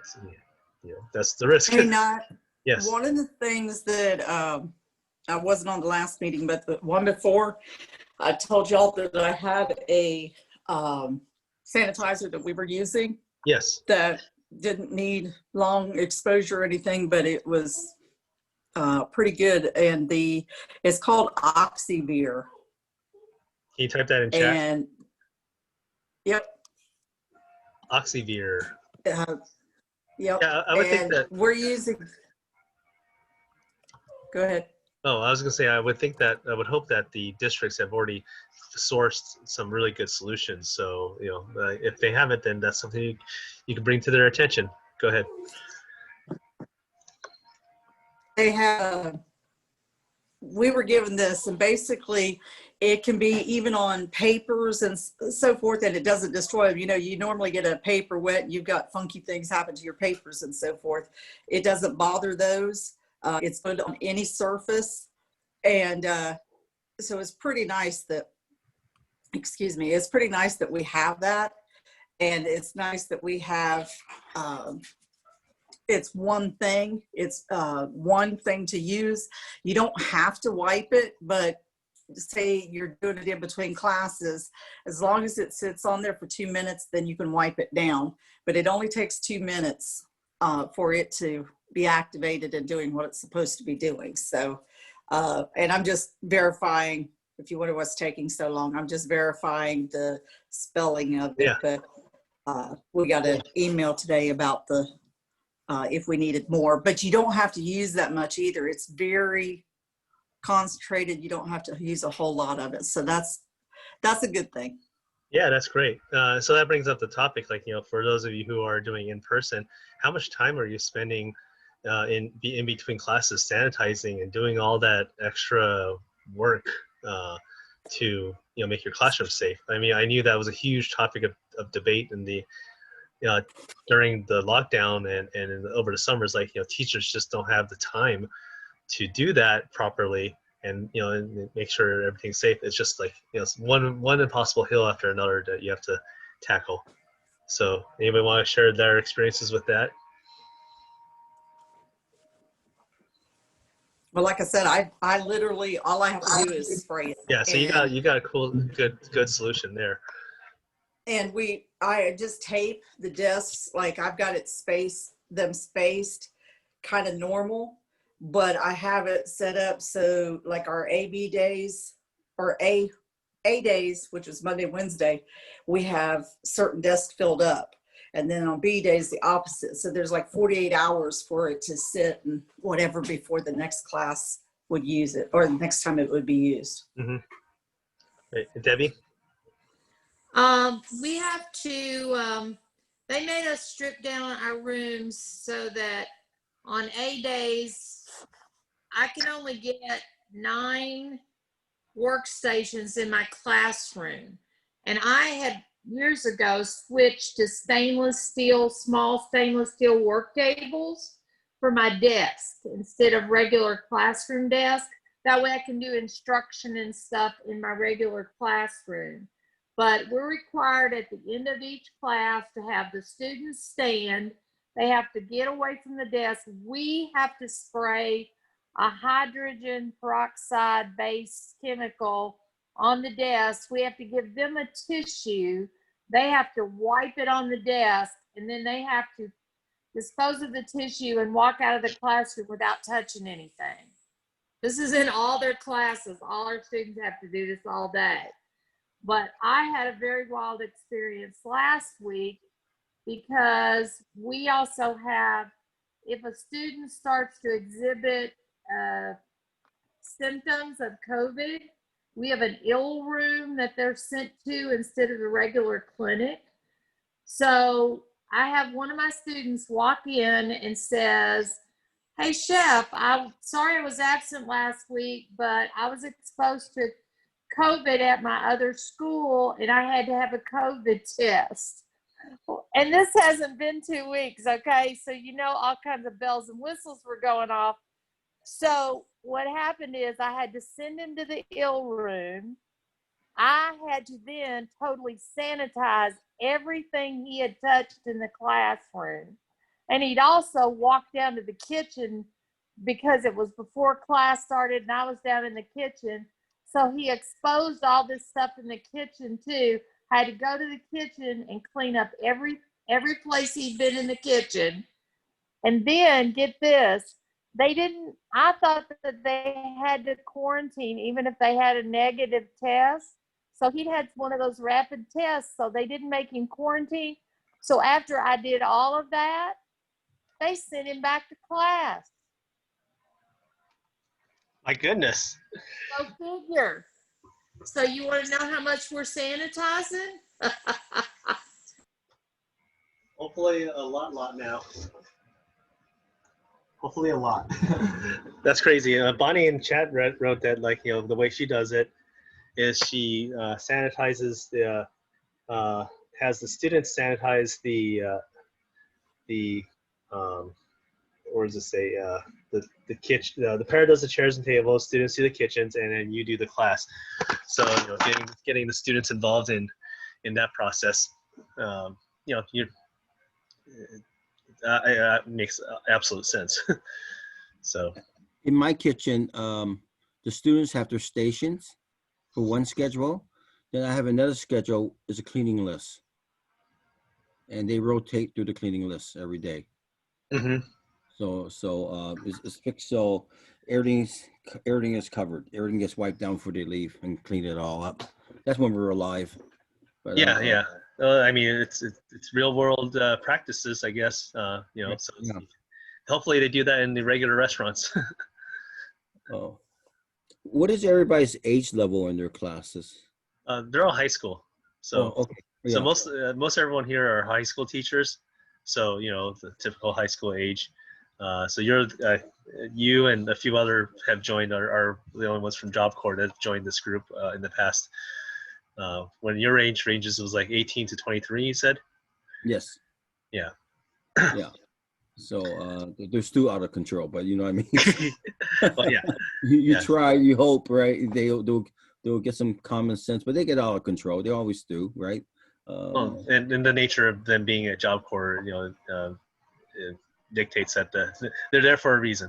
that's the risk. Hey, Nat. Yes. One of the things that I wasn't on the last meeting, but the one before, I told y'all that I had a sanitizer that we were using. Yes. That didn't need long exposure or anything, but it was pretty good. And it's called Oxyvir. Can you type that in chat? And yep. Oxyvir. Yep. Yeah, I would think that we're using. Go ahead. Oh, I was gonna say I would hope that the districts have already sourced some really good solutions. So if they haven't, then that's something you can bring to their attention. Go ahead. They have. We were given this, and basically, it can be even on papers and so forth, and it doesn't destroy them. You normally get a paper wet, and you've got funky things happen to your papers and so forth. It doesn't bother those. It's good on any surface, and so it's pretty nice that. Excuse me. It's pretty nice that we have that, and it's nice that we have. It's one thing. It's one thing to use. You don't have to wipe it, but say you're doing it in between classes, as long as it sits on there for 2 minutes, then you can wipe it down. But it only takes 2 minutes for it to be activated and doing what it's supposed to be doing. So, and I'm just verifying, if you wonder what's taking so long, I'm just verifying the spelling of it. Yeah. But we got an email today about the if we needed more. But you don't have to use that much either. It's very concentrated. You don't have to use a whole lot of it. So that's a good thing. Yeah, that's great. So that brings up the topic, like, for those of you who are doing in person, how much time are you spending in between classes sanitizing and doing all that extra work to make your classroom safe? I mean, I knew that was a huge topic of debate in the during the lockdown and over the summers. Like, teachers just don't have the time to do that properly, and and make sure everything's safe. It's just like it's one impossible hill after another that you have to tackle. So anybody want to share their experiences with that? Well, like I said, I literally, all I have to do is spray it. Yeah, so you got a cool good solution there. And I just tape the desks, like I've got it spaced kind of normal, but I have it set up so like our AB days or A days, which is Monday, Wednesday, we have certain desks filled up. And then on B days, the opposite. So there's like 48 hours for it to sit and whatever before the next class would use it, or the next time it would be used. Mm-hmm. Right. Debbie? We have to, they made us strip down our rooms so that on A days, I can only get 9 workstations in my classroom. And I had years ago switched to small stainless steel work tables for my desk instead of regular classroom desk. That way I can do instruction and stuff in my regular classroom. But we're required at the end of each class to have the students stand. They have to get away from the desk. We have to spray a hydrogen peroxide based chemical on the desk. We have to give them a tissue. They have to wipe it on the desk, and then they have to dispose of the tissue and walk out of the classroom without touching anything. This is in all their classes. All our students have to do this all day. But I had a very wild experience last week because we also have, if a student starts to exhibit symptoms of COVID, we have an ill room that they're sent to instead of the regular clinic. So I have one of my students walk in and says, "Hey, chef, I'm sorry I was absent last week, but I was exposed to COVID at my other school and I had to have a COVID test." And this hasn't been 2 weeks, okay? So all kinds of bells and whistles were going off. So what happened is I had to send him to the ill room. I had to then totally sanitize everything he had touched in the classroom. And he'd also walk down to the kitchen because it was before class started and I was down in the kitchen. So he exposed all this stuff in the kitchen too. I had to go to the kitchen and clean up every place he'd been in the kitchen. And then get this, I thought that they had to quarantine even if they had a negative test. So he'd had one of those rapid tests, so they didn't make him quarantine. So after I did all of that, they sent him back to class. My goodness. Go figure. So you want to know how much we're sanitizing? Hopefully a lot now. Hopefully a lot. That's crazy. Bonnie in chat wrote that, like, the way she does it is she sanitizes has the students sanitize or does it say the kitchen? The pair does the chairs and tables, students do the kitchens, and then you do the class. So getting the students involved in that process, makes absolute sense. So in my kitchen, the students have their stations for one schedule. Then I have another schedule is a cleaning list, and they rotate through the cleaning list every day. Mm-hmm. So it's fixed. So everything is covered. Everything gets wiped down before they leave and clean it all up. That's when we were alive. But, yeah. I mean, it's real world practices, I guess. So yeah. hopefully they do that in the regular restaurants. Oh, what is everybody's age level in their classes? They're all high school. So, Oh, okay. so Yeah. most everyone here are high school teachers. So, the typical high school age. So you and a few other have joined are the only ones from Job Corps that have joined this group in the past. When your age ranges was like 18 to 23, you said? Yes. Yeah. Yeah. So they're still out of control, but you know what I mean. Well, yeah. You Yeah. try, you hope, right? They'll get some common sense, but they get out of control. They always do, right? Well, and in the nature of them being at Job Corps, it dictates that they're there for a reason.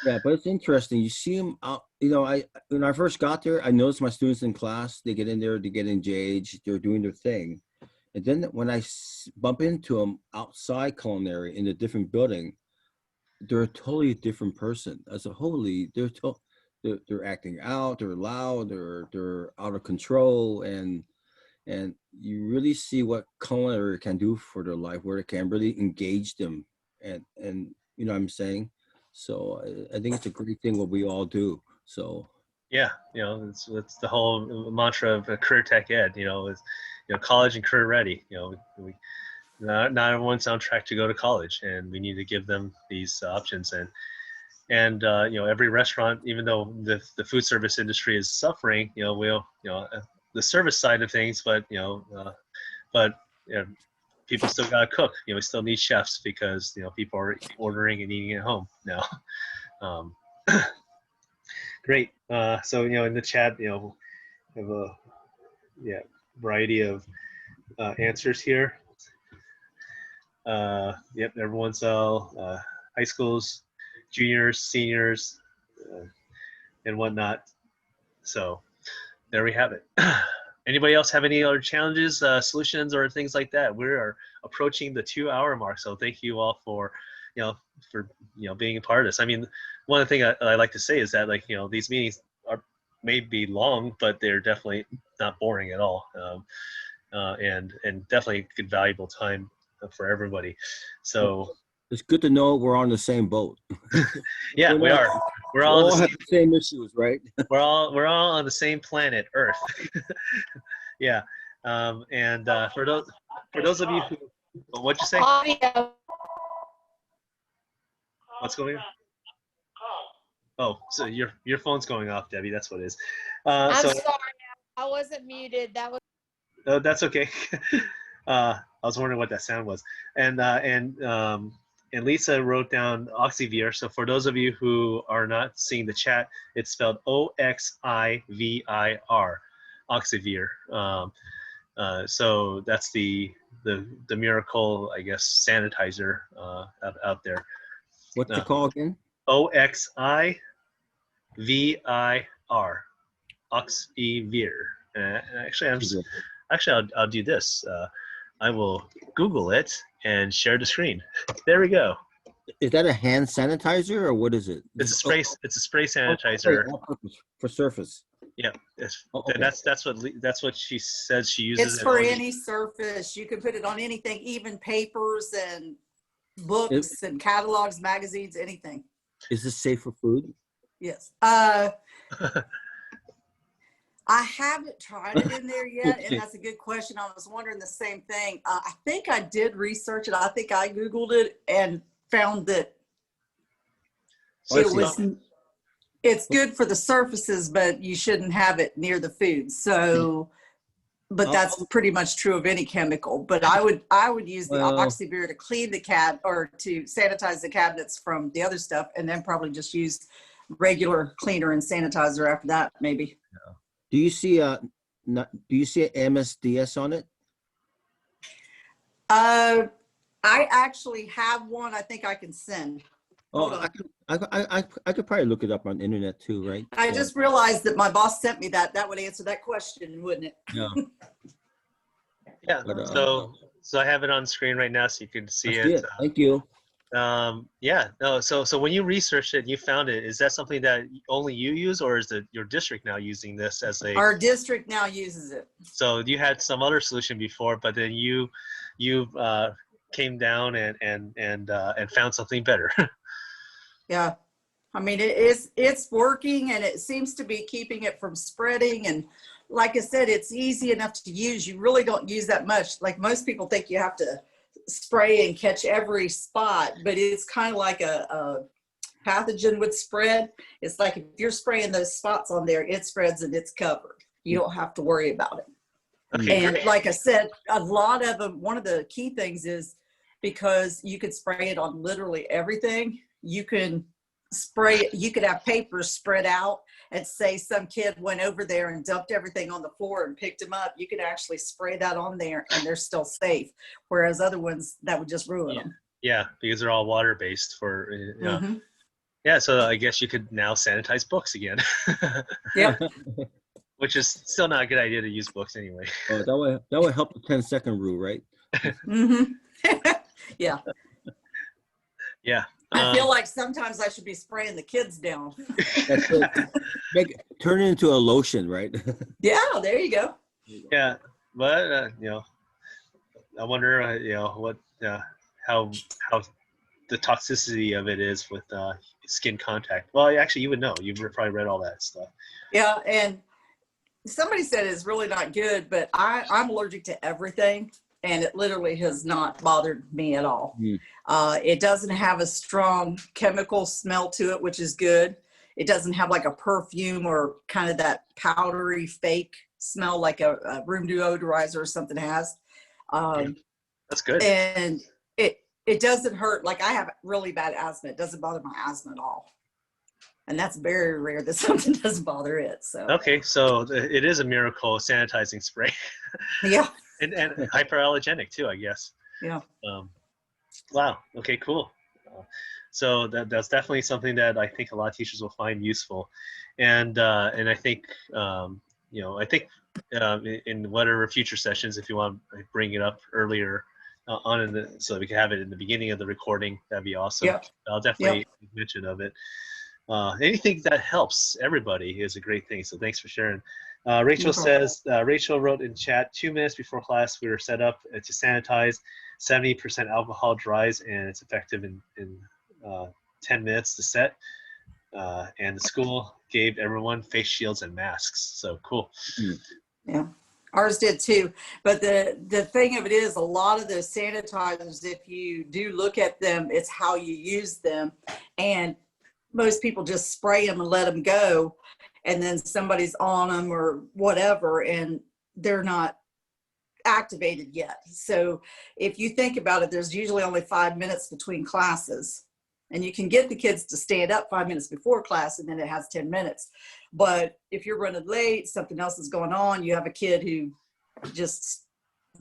Yeah, but it's interesting. You see them out. When I first got there, I noticed my students in class. They get in there, they get engaged, they're doing their thing, and then when I bump into them outside Culinary in a different building, they're a totally different person. As a wholly, they're acting out, they're loud, they're out of control, and you really see what Culinary can do for their life, where it can really engage them, and you know what I'm saying. So I think it's a great thing what we all do. So Yeah, it's the whole mantra of career tech ed. Is college and career ready. Not everyone's on track to go to college, and we need to give them these options. And every restaurant, even though the food service industry is suffering, the service side of things, but people still gotta cook. We still need chefs because people are ordering and eating at home now. Um, Great. So in the chat, we have a variety of answers here. Yep, everyone's all high schools, juniors, seniors, and whatnot. So there we have it. Anybody else have any other challenges, solutions, or things like that? We are approaching the 2-hour mark, so thank you all for being a part of this. I mean, one of the things I like to say is that these meetings may be long, but they're definitely not boring at all, and definitely good valuable time for everybody. So it's good to know we're on the same boat. yeah, we are. We're all have the same issues, right? We're all on the same planet, Earth. Yeah, and for those of you who, what'd you say? Audio. What's going on? Oh, so your phone's going off, Debbie. That's what it is. I'm So, sorry, I wasn't muted. That was. that's okay. I was wondering what that sound was. And Lisa wrote down Oxyvir. So for those of you who are not seeing the chat, it's spelled Oxivir, Oxyvir. So that's the miracle, I guess, sanitizer out there. What's it called again? Oxivir, Oxyvir. Actually, I'll do this. I will Google it and share the screen. There we go. Is that a hand sanitizer or what is it? It's a spray. It's a spray sanitizer for surface. Yeah, Okay. That's what she says she uses. It's for any surface. You can put it on anything, even papers and books and catalogs, magazines, anything. Is this safe for food? Yes. I haven't tried it in there yet, and that's a good question. I was wondering the same thing. I think I did research it. I think I Googled it and found that it's good for the surfaces, but you shouldn't have it near the food. So, but that's pretty much true of any chemical. But I would use the Oxyvir to clean the or to sanitize the cabinets from the other stuff, and then probably just use regular cleaner and sanitizer after that, maybe. Yeah. Do you see MSDS on it? I actually have one. I think I can send. Oh, I could probably look it up on the internet too, right? I just realized that my boss sent me that. That would answer that question, wouldn't it? Yeah. Yeah. But, so I have it on screen right now, so you can see it. Thank you. Yeah. No. So when you researched it, you found it. Is that something that only you use, or is your district now using this as a? Our district now uses it. So you had some other solution before, but then you came down and found something better. Yeah. I mean, it's working, and it seems to be keeping it from spreading. And like I said, it's easy enough to use. You really don't use that much. Like most people think you have to spray and catch every spot, but it's kind of like a pathogen would spread. It's like if you're spraying those spots on there, it spreads and it's covered. You don't have to worry about it. Okay, And great. like I said, a lot of them, one of the key things is because you could spray it on literally everything, you can spray it, you could have papers spread out and say some kid went over there and dumped everything on the floor and picked them up. You could actually spray that on there and they're still safe. Whereas other ones, that would just ruin them. Yeah, because they're all water based for Mm-hmm. yeah. So I guess you could now sanitize books again. Yep. Which is still not a good idea to use books anyway. Oh, that would help the 10-second rule, right? Mm-hmm. Yeah. Yeah. I feel like sometimes I should be spraying the kids down. That's it. Turn it into a lotion, right? Yeah, there you go. Yeah, but I wonder, what how the toxicity of it is with skin contact. Well, actually, you would know. You've probably read all that stuff. Yeah, and somebody said it's really not good, but I'm allergic to everything, and it literally has not bothered me at all. It doesn't have a strong chemical smell to it, which is good. It doesn't have like a perfume or kind of that powdery fake smell like a room deodorizer or something has. That's good. And it doesn't hurt. Like I have really bad asthma. It doesn't bother my asthma at all. And that's very rare that something doesn't bother it. So okay, so it is a miracle sanitizing spray. Yeah. and hyperallergenic too, I guess. Yeah. Wow. Okay. Cool. So that's definitely something that I think a lot of teachers will find useful, and I think in whatever future sessions, if you want to bring it up earlier so we can have it in the beginning of the recording, that'd be awesome. Yep. I'll definitely make mention of it. Anything that helps everybody is a great thing. So thanks for sharing. Rachel says, Rachel wrote in chat, 2 minutes before class, we were set up to sanitize. 70% alcohol dries, and it's effective in 10 minutes to set. And the school gave everyone face shields and masks. So cool. Yeah. Ours did too. But the thing of it is, a lot of those sanitizers, if you do look at them, it's how you use them. And most people just spray them and let them go. And then somebody's on them or whatever, and they're not activated yet. So if you think about it, there's usually only 5 minutes between classes. And you can get the kids to stand up 5 minutes before class, and then it has 10 minutes. But if you're running late, something else is going on, you have a kid who just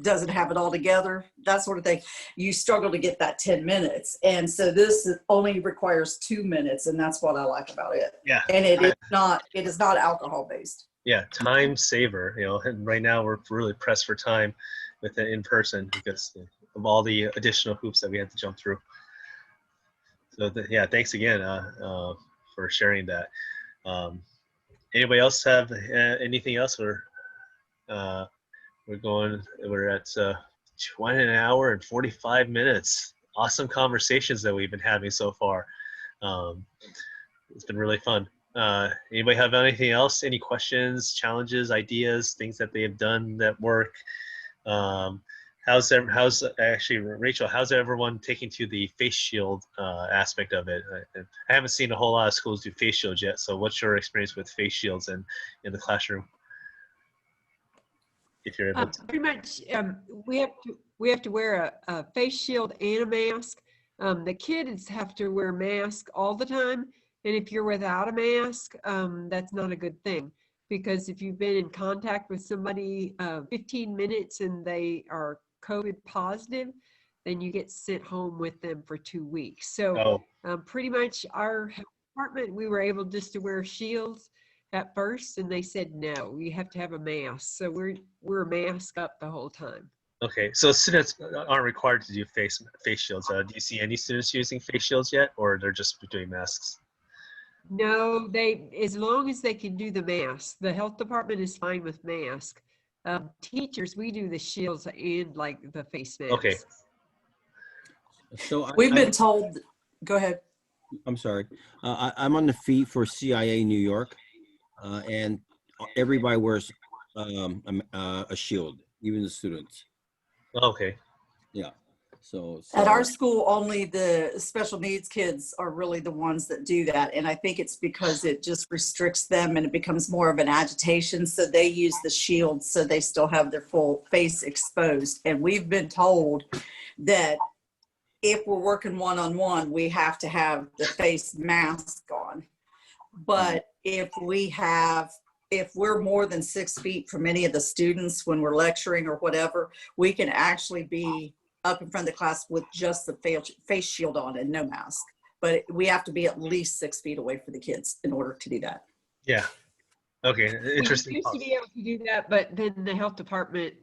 doesn't have it all together, that sort of thing, you struggle to get that 10 minutes. And so this only requires 2 minutes, and that's what I like about it. Yeah. And it is not alcohol based. Yeah, time saver, and right now we're really pressed for time with the in-person because of all the additional hoops that we had to jump through. So yeah, thanks again for sharing that. Anybody else have anything else? We're at 1 hour and 45 minutes. Awesome conversations that we've been having so far. It's been really fun. Anybody have anything else? Any questions, challenges, ideas, things that they have done that work? How's actually, Rachel, how's everyone taking to the face shield aspect of it? I haven't seen a whole lot of schools do face shields yet. So what's your experience with face shields in the classroom? If you're able to. Pretty much, we have to wear a face shield and a mask. The kids have to wear a mask all the time. And if you're without a mask, that's not a good thing. Because if you've been in contact with somebody 15 minutes and they are COVID positive, then you get sent home with them for 2 weeks. So pretty much our health department, we were able just to wear shields at first, and they said, no, you have to have a mask. So we're masked up the whole time. Okay, so students aren't required to do face shields. Do you see any students using face shields yet, or they're just doing masks? No, as long as they can do the mask, the health department is fine with mask. Teachers, we do the shields and like the face masks. Okay. So We've been told, go ahead. I'm sorry. I'm on the feed for CIA New York, and everybody wears a shield, even the students. Okay. Yeah. So At our school, only the special needs kids are really the ones that do that. And I think it's because it just restricts them and it becomes more of an agitation. So they use the shield so they still have their full face exposed. And we've been told that if we're working one-on-one, we have to have the face mask on. But if we're more than 6 feet from any of the students when we're lecturing or whatever, we can actually be up in front of the class with just the face shield on and no mask. But we have to be at least 6 feet away from the kids in order to do that. Yeah. Okay. Interesting. We used to be able to do that, but then the health department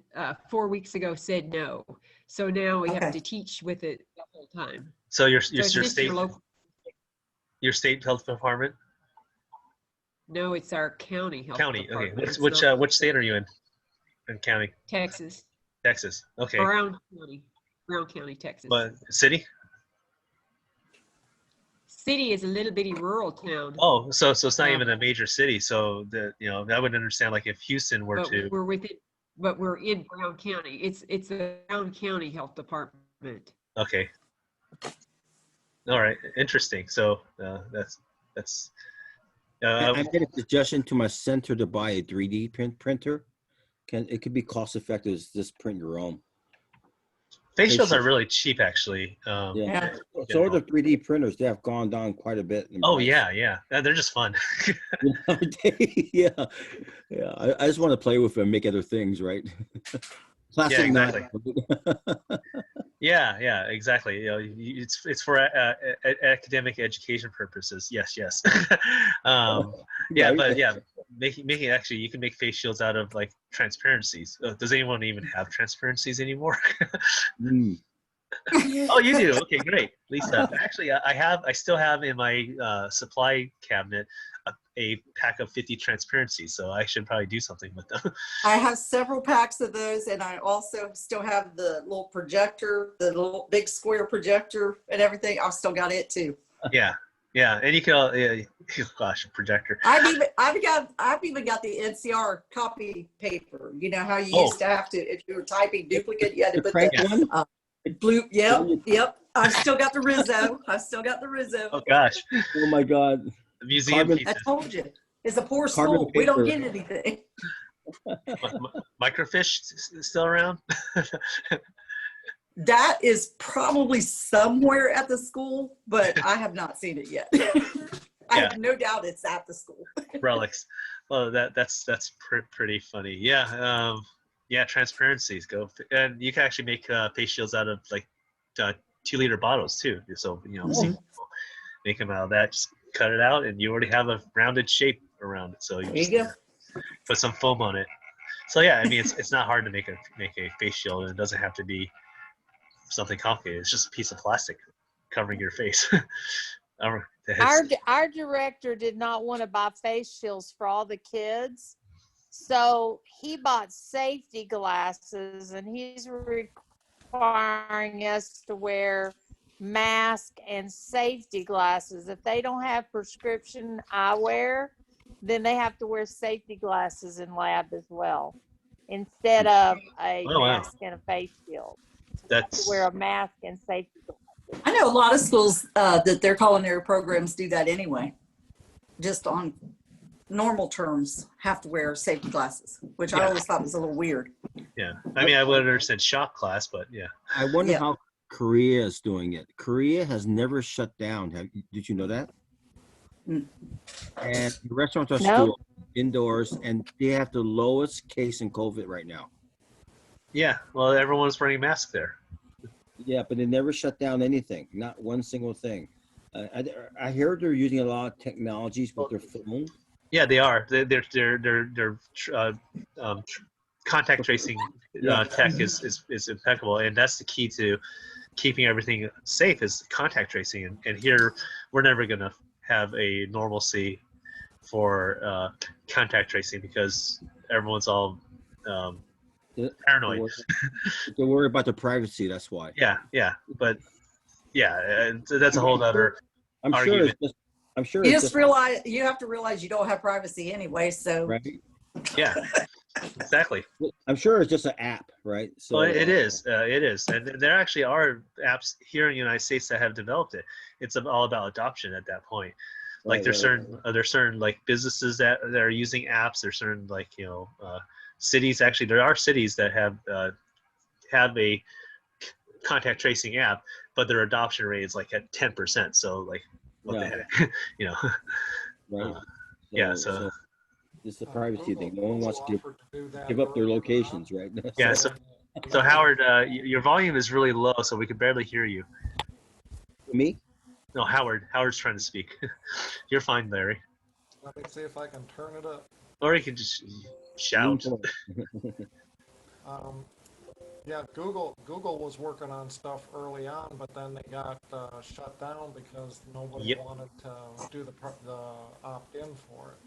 4 weeks ago said no. So now we have to teach with it the whole time. So your So it's just state, your local. your state health department? No, it's our county health County. Okay. department. It's Which not which state are you in? In county? Texas. Texas. Okay. Brown County, Texas. But city? City is a little bitty rural town. Oh, so it's not Um, even a major city. So I would understand like if Houston were but to. we're in Brown County. It's a Brown County Health Department. Okay. All right. Interesting. So that's. I get a suggestion to my center to buy a 3D printer. It could be cost effective as just print your own. Face shields are really cheap, actually. Yeah. So are the 3D printers. They have gone down quite a bit. Oh yeah. They're just fun. Yeah. I just want to play with them, and make other things, right? Plastic, exactly. Yeah, exactly. It's for academic education purposes. Yes. Yeah, right? but yeah, making actually, you can make face shields out of like transparencies. Does anyone even have transparencies anymore? Oh, you do. Okay, great, Lisa. Actually, I still have in my supply cabinet a pack of 50 transparencies, so I should probably do something with them. I have several packs of those, and I also still have the little projector, the little big square projector and everything. I've still got it too. Yeah, and you can, gosh, projector. I've even got the NCR copy paper. You know how you used to have to, if you were typing duplicate, you had to put the blue. Yep. I've still got the Rizzo. Oh gosh. Oh my God. Museum pieces. I told you, it's a poor school. We don't get anything. Microfiche still around? That is probably somewhere at the school, but I have not seen it yet. I have no doubt it's at the school. Relics. Well, that's pretty funny. Yeah. Transparencies go, and you can actually make face shields out of like 2-liter bottles too. So see people make them out of that. Just cut it out, and you already have a rounded shape around it. So you just put some foam on it. So yeah, I mean it's not hard to make a face shield, and it doesn't have to be something complicated. It's just a piece of plastic covering your face. Our director did not want to buy face shields for all the kids, so he bought safety glasses, and he's requiring us to wear mask and safety glasses. If they don't have prescription eyewear, then they have to wear safety glasses in lab as well, instead of a mask and a face shield. That's to wear a mask and safety glasses. I know a lot of schools that their culinary programs do that anyway. Just on normal terms, have to wear safety glasses, which I always thought was a little weird. Yeah, I mean I would understand shop class, but yeah. I wonder how Korea is doing it. Korea has never shut down. Did you know that? And the restaurants are still indoors, and they have the lowest case in COVID right now. Yeah, well, everyone's wearing masks there. Yeah, but they never shut down anything. Not one single thing. I heard they're using a lot of technologies with their phone. Yeah, they are. Their contact tracing tech is impeccable, and that's the key to keeping everything safe is contact tracing. And here, we're never going to have a normalcy for contact tracing because everyone's all paranoid. They're worried about their privacy. That's why. Yeah, but that's a whole other I'm sure argument. it's just. I'm sure You it's just just realize, you have to realize you don't have privacy anyway, so. right. Yeah, exactly. I'm sure it's just an app, right? So Well, it is. It is, and there actually are apps here in the United States that have developed it. It's all about adoption at that point. Like right, there's certain like businesses that are using apps. There's certain like cities. Actually, there are cities that have a contact tracing app, but their adoption rate is like at 10%. So like, what the yeah, heck, you know? right. Yeah. So, So it's the privacy thing. No one wants to offered to do that give up their earlier on. locations, right? yeah. So, So Howard, your volume is really low, so we could barely hear you. me? No, Howard's trying to speak. You're fine, Larry. Let me see if I can turn it up. Or you can just shout. Yeah, Google was working on stuff early on, but then they got shut down because nobody Yep. wanted to do the opt-in for it.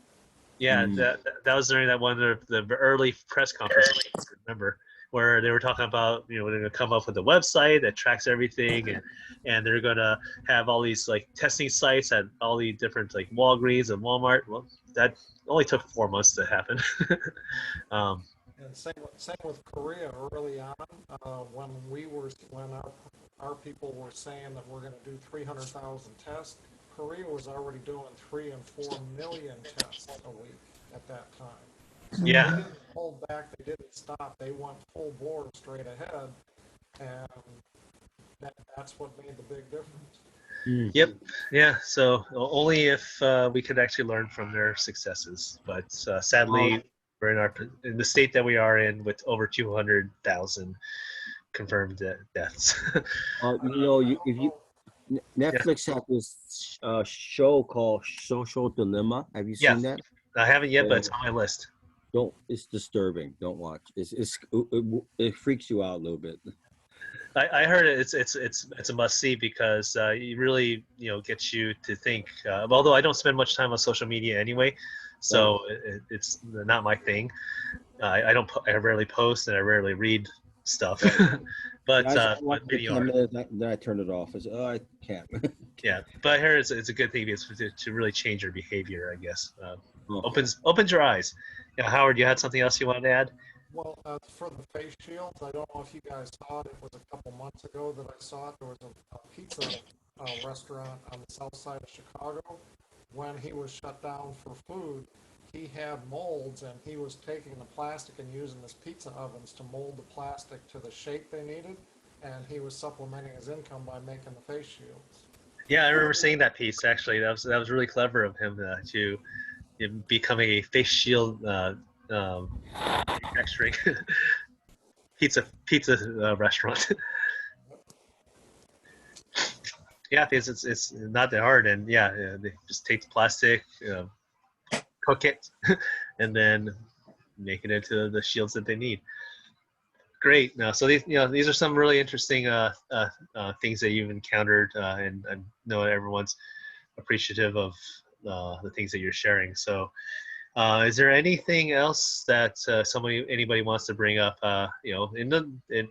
Yeah, Mm. that was during that one of the early press conferences, I remember, where they were talking about, they're going to come up with a website that tracks everything, and they're going to have all these like testing sites at all the different like Walgreens and Walmart. Well, that only took 4 months to happen. And same with Korea early on, when our people were saying that we're going to do 300,000 tests, Korea was already doing 3 and 4 million tests a week at that time. So Yeah. they didn't hold back, they didn't stop, they went full bore straight ahead, and that's what made the big difference. Yep. Yeah. So only if we could actually learn from their successes, but sadly, we're in the state that we are in with over 200,000 confirmed deaths. Netflix had this show called Social Dilemma. Have you seen that? I haven't yet, but it's on my list. Don't. It's disturbing. Don't watch. It freaks you out a little bit. I heard it's a must see because it really gets you to think. Although I don't spend much time on social media anyway, so it's not my thing. I rarely post and I rarely read stuff. But I watched many 10 are. minutes, then I turned it off. I said, "Oh, I can't." Yeah, but I heard it's a good thing because to really change your behavior, I guess. Oh. Opens your eyes. Howard, you had something else you wanted to add? Well, for the face shields, I don't know if you guys saw it. It was a couple months ago that I saw it. There was a pizza restaurant on the south side of Chicago. When he was shut down for food, he had molds, and he was taking the plastic and using his pizza ovens to mold the plastic to the shape they needed, and he was supplementing his income by making the face shields. Yeah, I remember seeing that piece. Actually, that was really clever of him to become a face shield manufacturing pizza restaurant. Yeah, because it's not that hard, and they just take the plastic, cook it, and then make it into the shields that they need. Great. Now, so these are some really interesting things that you've encountered, and I know everyone's appreciative of the things that you're sharing. So, is there anything else that anybody wants to bring up? It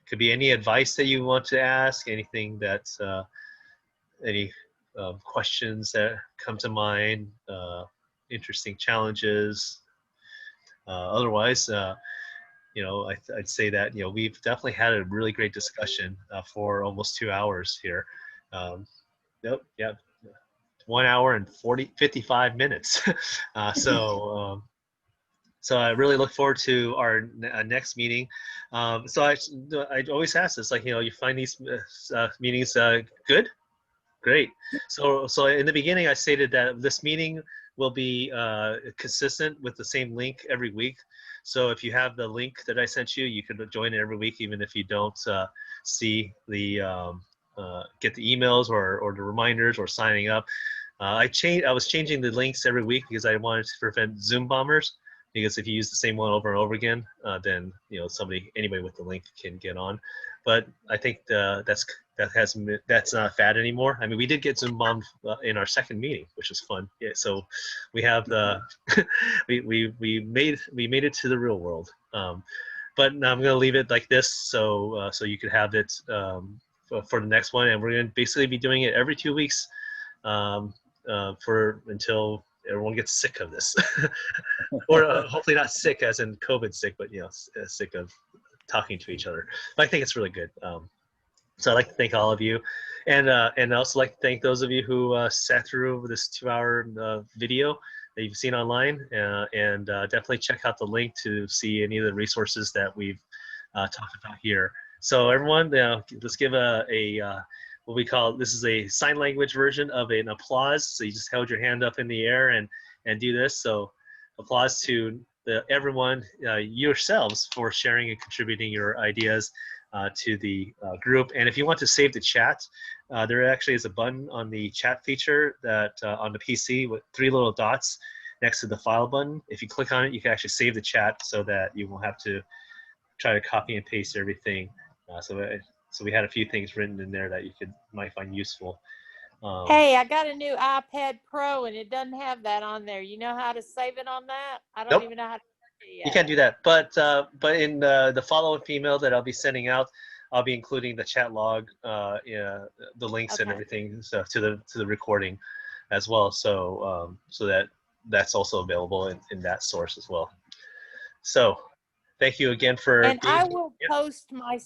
could be any advice that you want to ask, anything that any questions that come to mind, interesting challenges. Otherwise, I'd say that we've definitely had a really great discussion for almost 2 hours here. Nope, yeah, 1 hour and 55 minutes. So I really look forward to our next meeting. So I always ask this, like, you find these meetings good? Great. So in the beginning, I stated that this meeting will be consistent with the same link every week. So if you have the link that I sent you, you can join it every week, even if you don't see the get the emails or the reminders or signing up. I was changing the links every week because I wanted to prevent Zoom bombers. Because if you use the same one over and over again, then anybody with the link can get on. But I think that's not a fad anymore. I mean, we did get Zoom bombed in our second meeting, which was fun. Yeah, so we have the we made it to the real world. But I'm going to leave it like this, so you could have it for the next one, and we're going to basically be doing it every 2 weeks. for until everyone gets sick of this, or hopefully not sick as in COVID sick, but sick of talking to each other. But I think it's really good. So I'd like to thank all of you, and also like to thank those of you who sat through this 2-hour video that you've seen online, and definitely check out the link to see any of the resources that we've talked about here. So everyone, let's give what we call, this is a sign language version of an applause. So you just held your hand up in the air and do this. So applause to everyone, yourselves, for sharing and contributing your ideas to the group. And if you want to save the chat, there actually is a button on the chat feature that on the PC with 3 little dots next to the file button. If you click on it, you can actually save the chat so that you won't have to try to copy and paste everything. So we had a few things written in there that you might find useful. Hey, I got a new iPad Pro and it doesn't have that on there. You know how to save it on that? I don't Nope. even know how to do it yet. You can't do that. But in the follow-up email that I'll be sending out, I'll be including the chat log, the links and everything to the recording as well. So that's also available in that source as well. So thank you again for and I will post my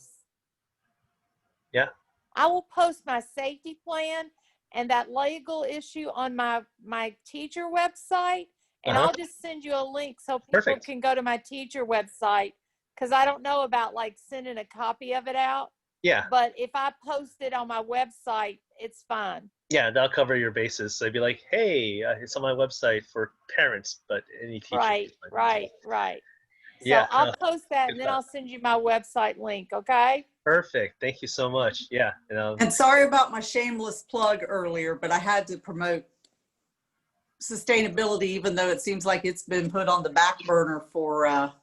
I will post my safety plan and that legal issue on my teacher website, and I'll just send you a link so people can go to my teacher website, because I don't know about like sending a copy of it out. Yeah. But if I post it on my website, it's fine. Yeah, that'll cover your bases. So you'd be like, hey, it's on my website for parents, but any teacher. Right. So yeah, I'll post that and then I'll send you my website link, okay? Perfect. Thank you so much. Yeah. And sorry about my shameless plug earlier, but I had to promote sustainability, even though it seems like it's been put on the back burner for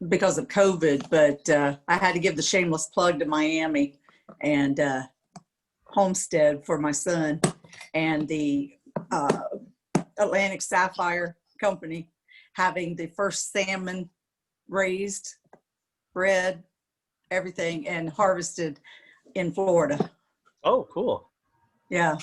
because of COVID. But I had to give the shameless plug to Miami and Homestead for my son, and the Atlantic Sapphire Company having the first salmon raised, bred, everything, and harvested in Florida. Oh, cool. Yeah.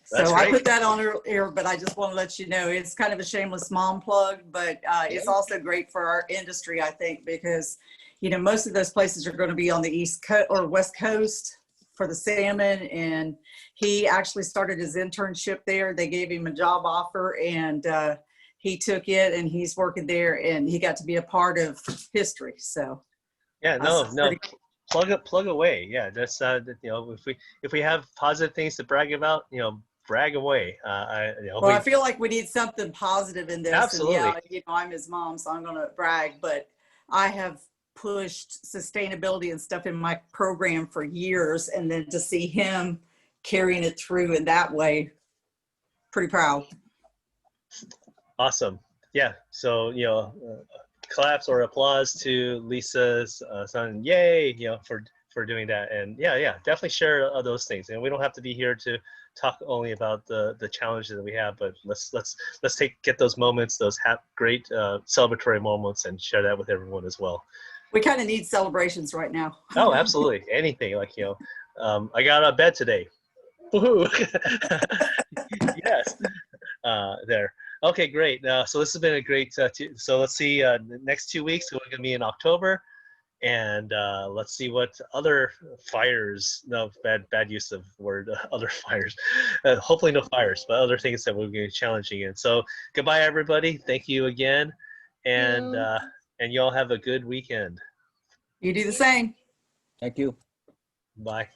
So I put that on here, but I just want to let you know it's kind of a shameless mom plug, but it's also great for our industry, I think, because, most of those places are going to be on the East Coast or West Coast for the salmon. And he actually started his internship there. They gave him a job offer, and he took it, and he's working there, and he got to be a part of history. So yeah, no. Plug away. Yeah, that's if we have positive things to brag about, brag away. I feel like we need something positive in this. Absolutely. And I'm his mom, so I'm going to brag, but I have pushed sustainability and stuff in my program for years, and then to see him carrying it through in that way, pretty proud. Awesome. Yeah. So, claps or applause to Lisa's son. Yay, for doing that. And yeah, definitely share those things. And we don't have to be here to talk only about the challenges that we have, but let's get those moments, those great celebratory moments, and share that with everyone as well. We kind of need celebrations right now. Oh, absolutely. Anything like, I got out of bed today. Woohoo. Yes. There. Okay, great. So this has been a great, so let's see, the next 2 weeks, we're going to be in October, and let's see what other fires, no, bad use of word, other fires, hopefully no fires, but other things that we're going to be challenging in. So goodbye, everybody. Thank you again. And y'all have a good weekend. You do the same. Thank you. Bye.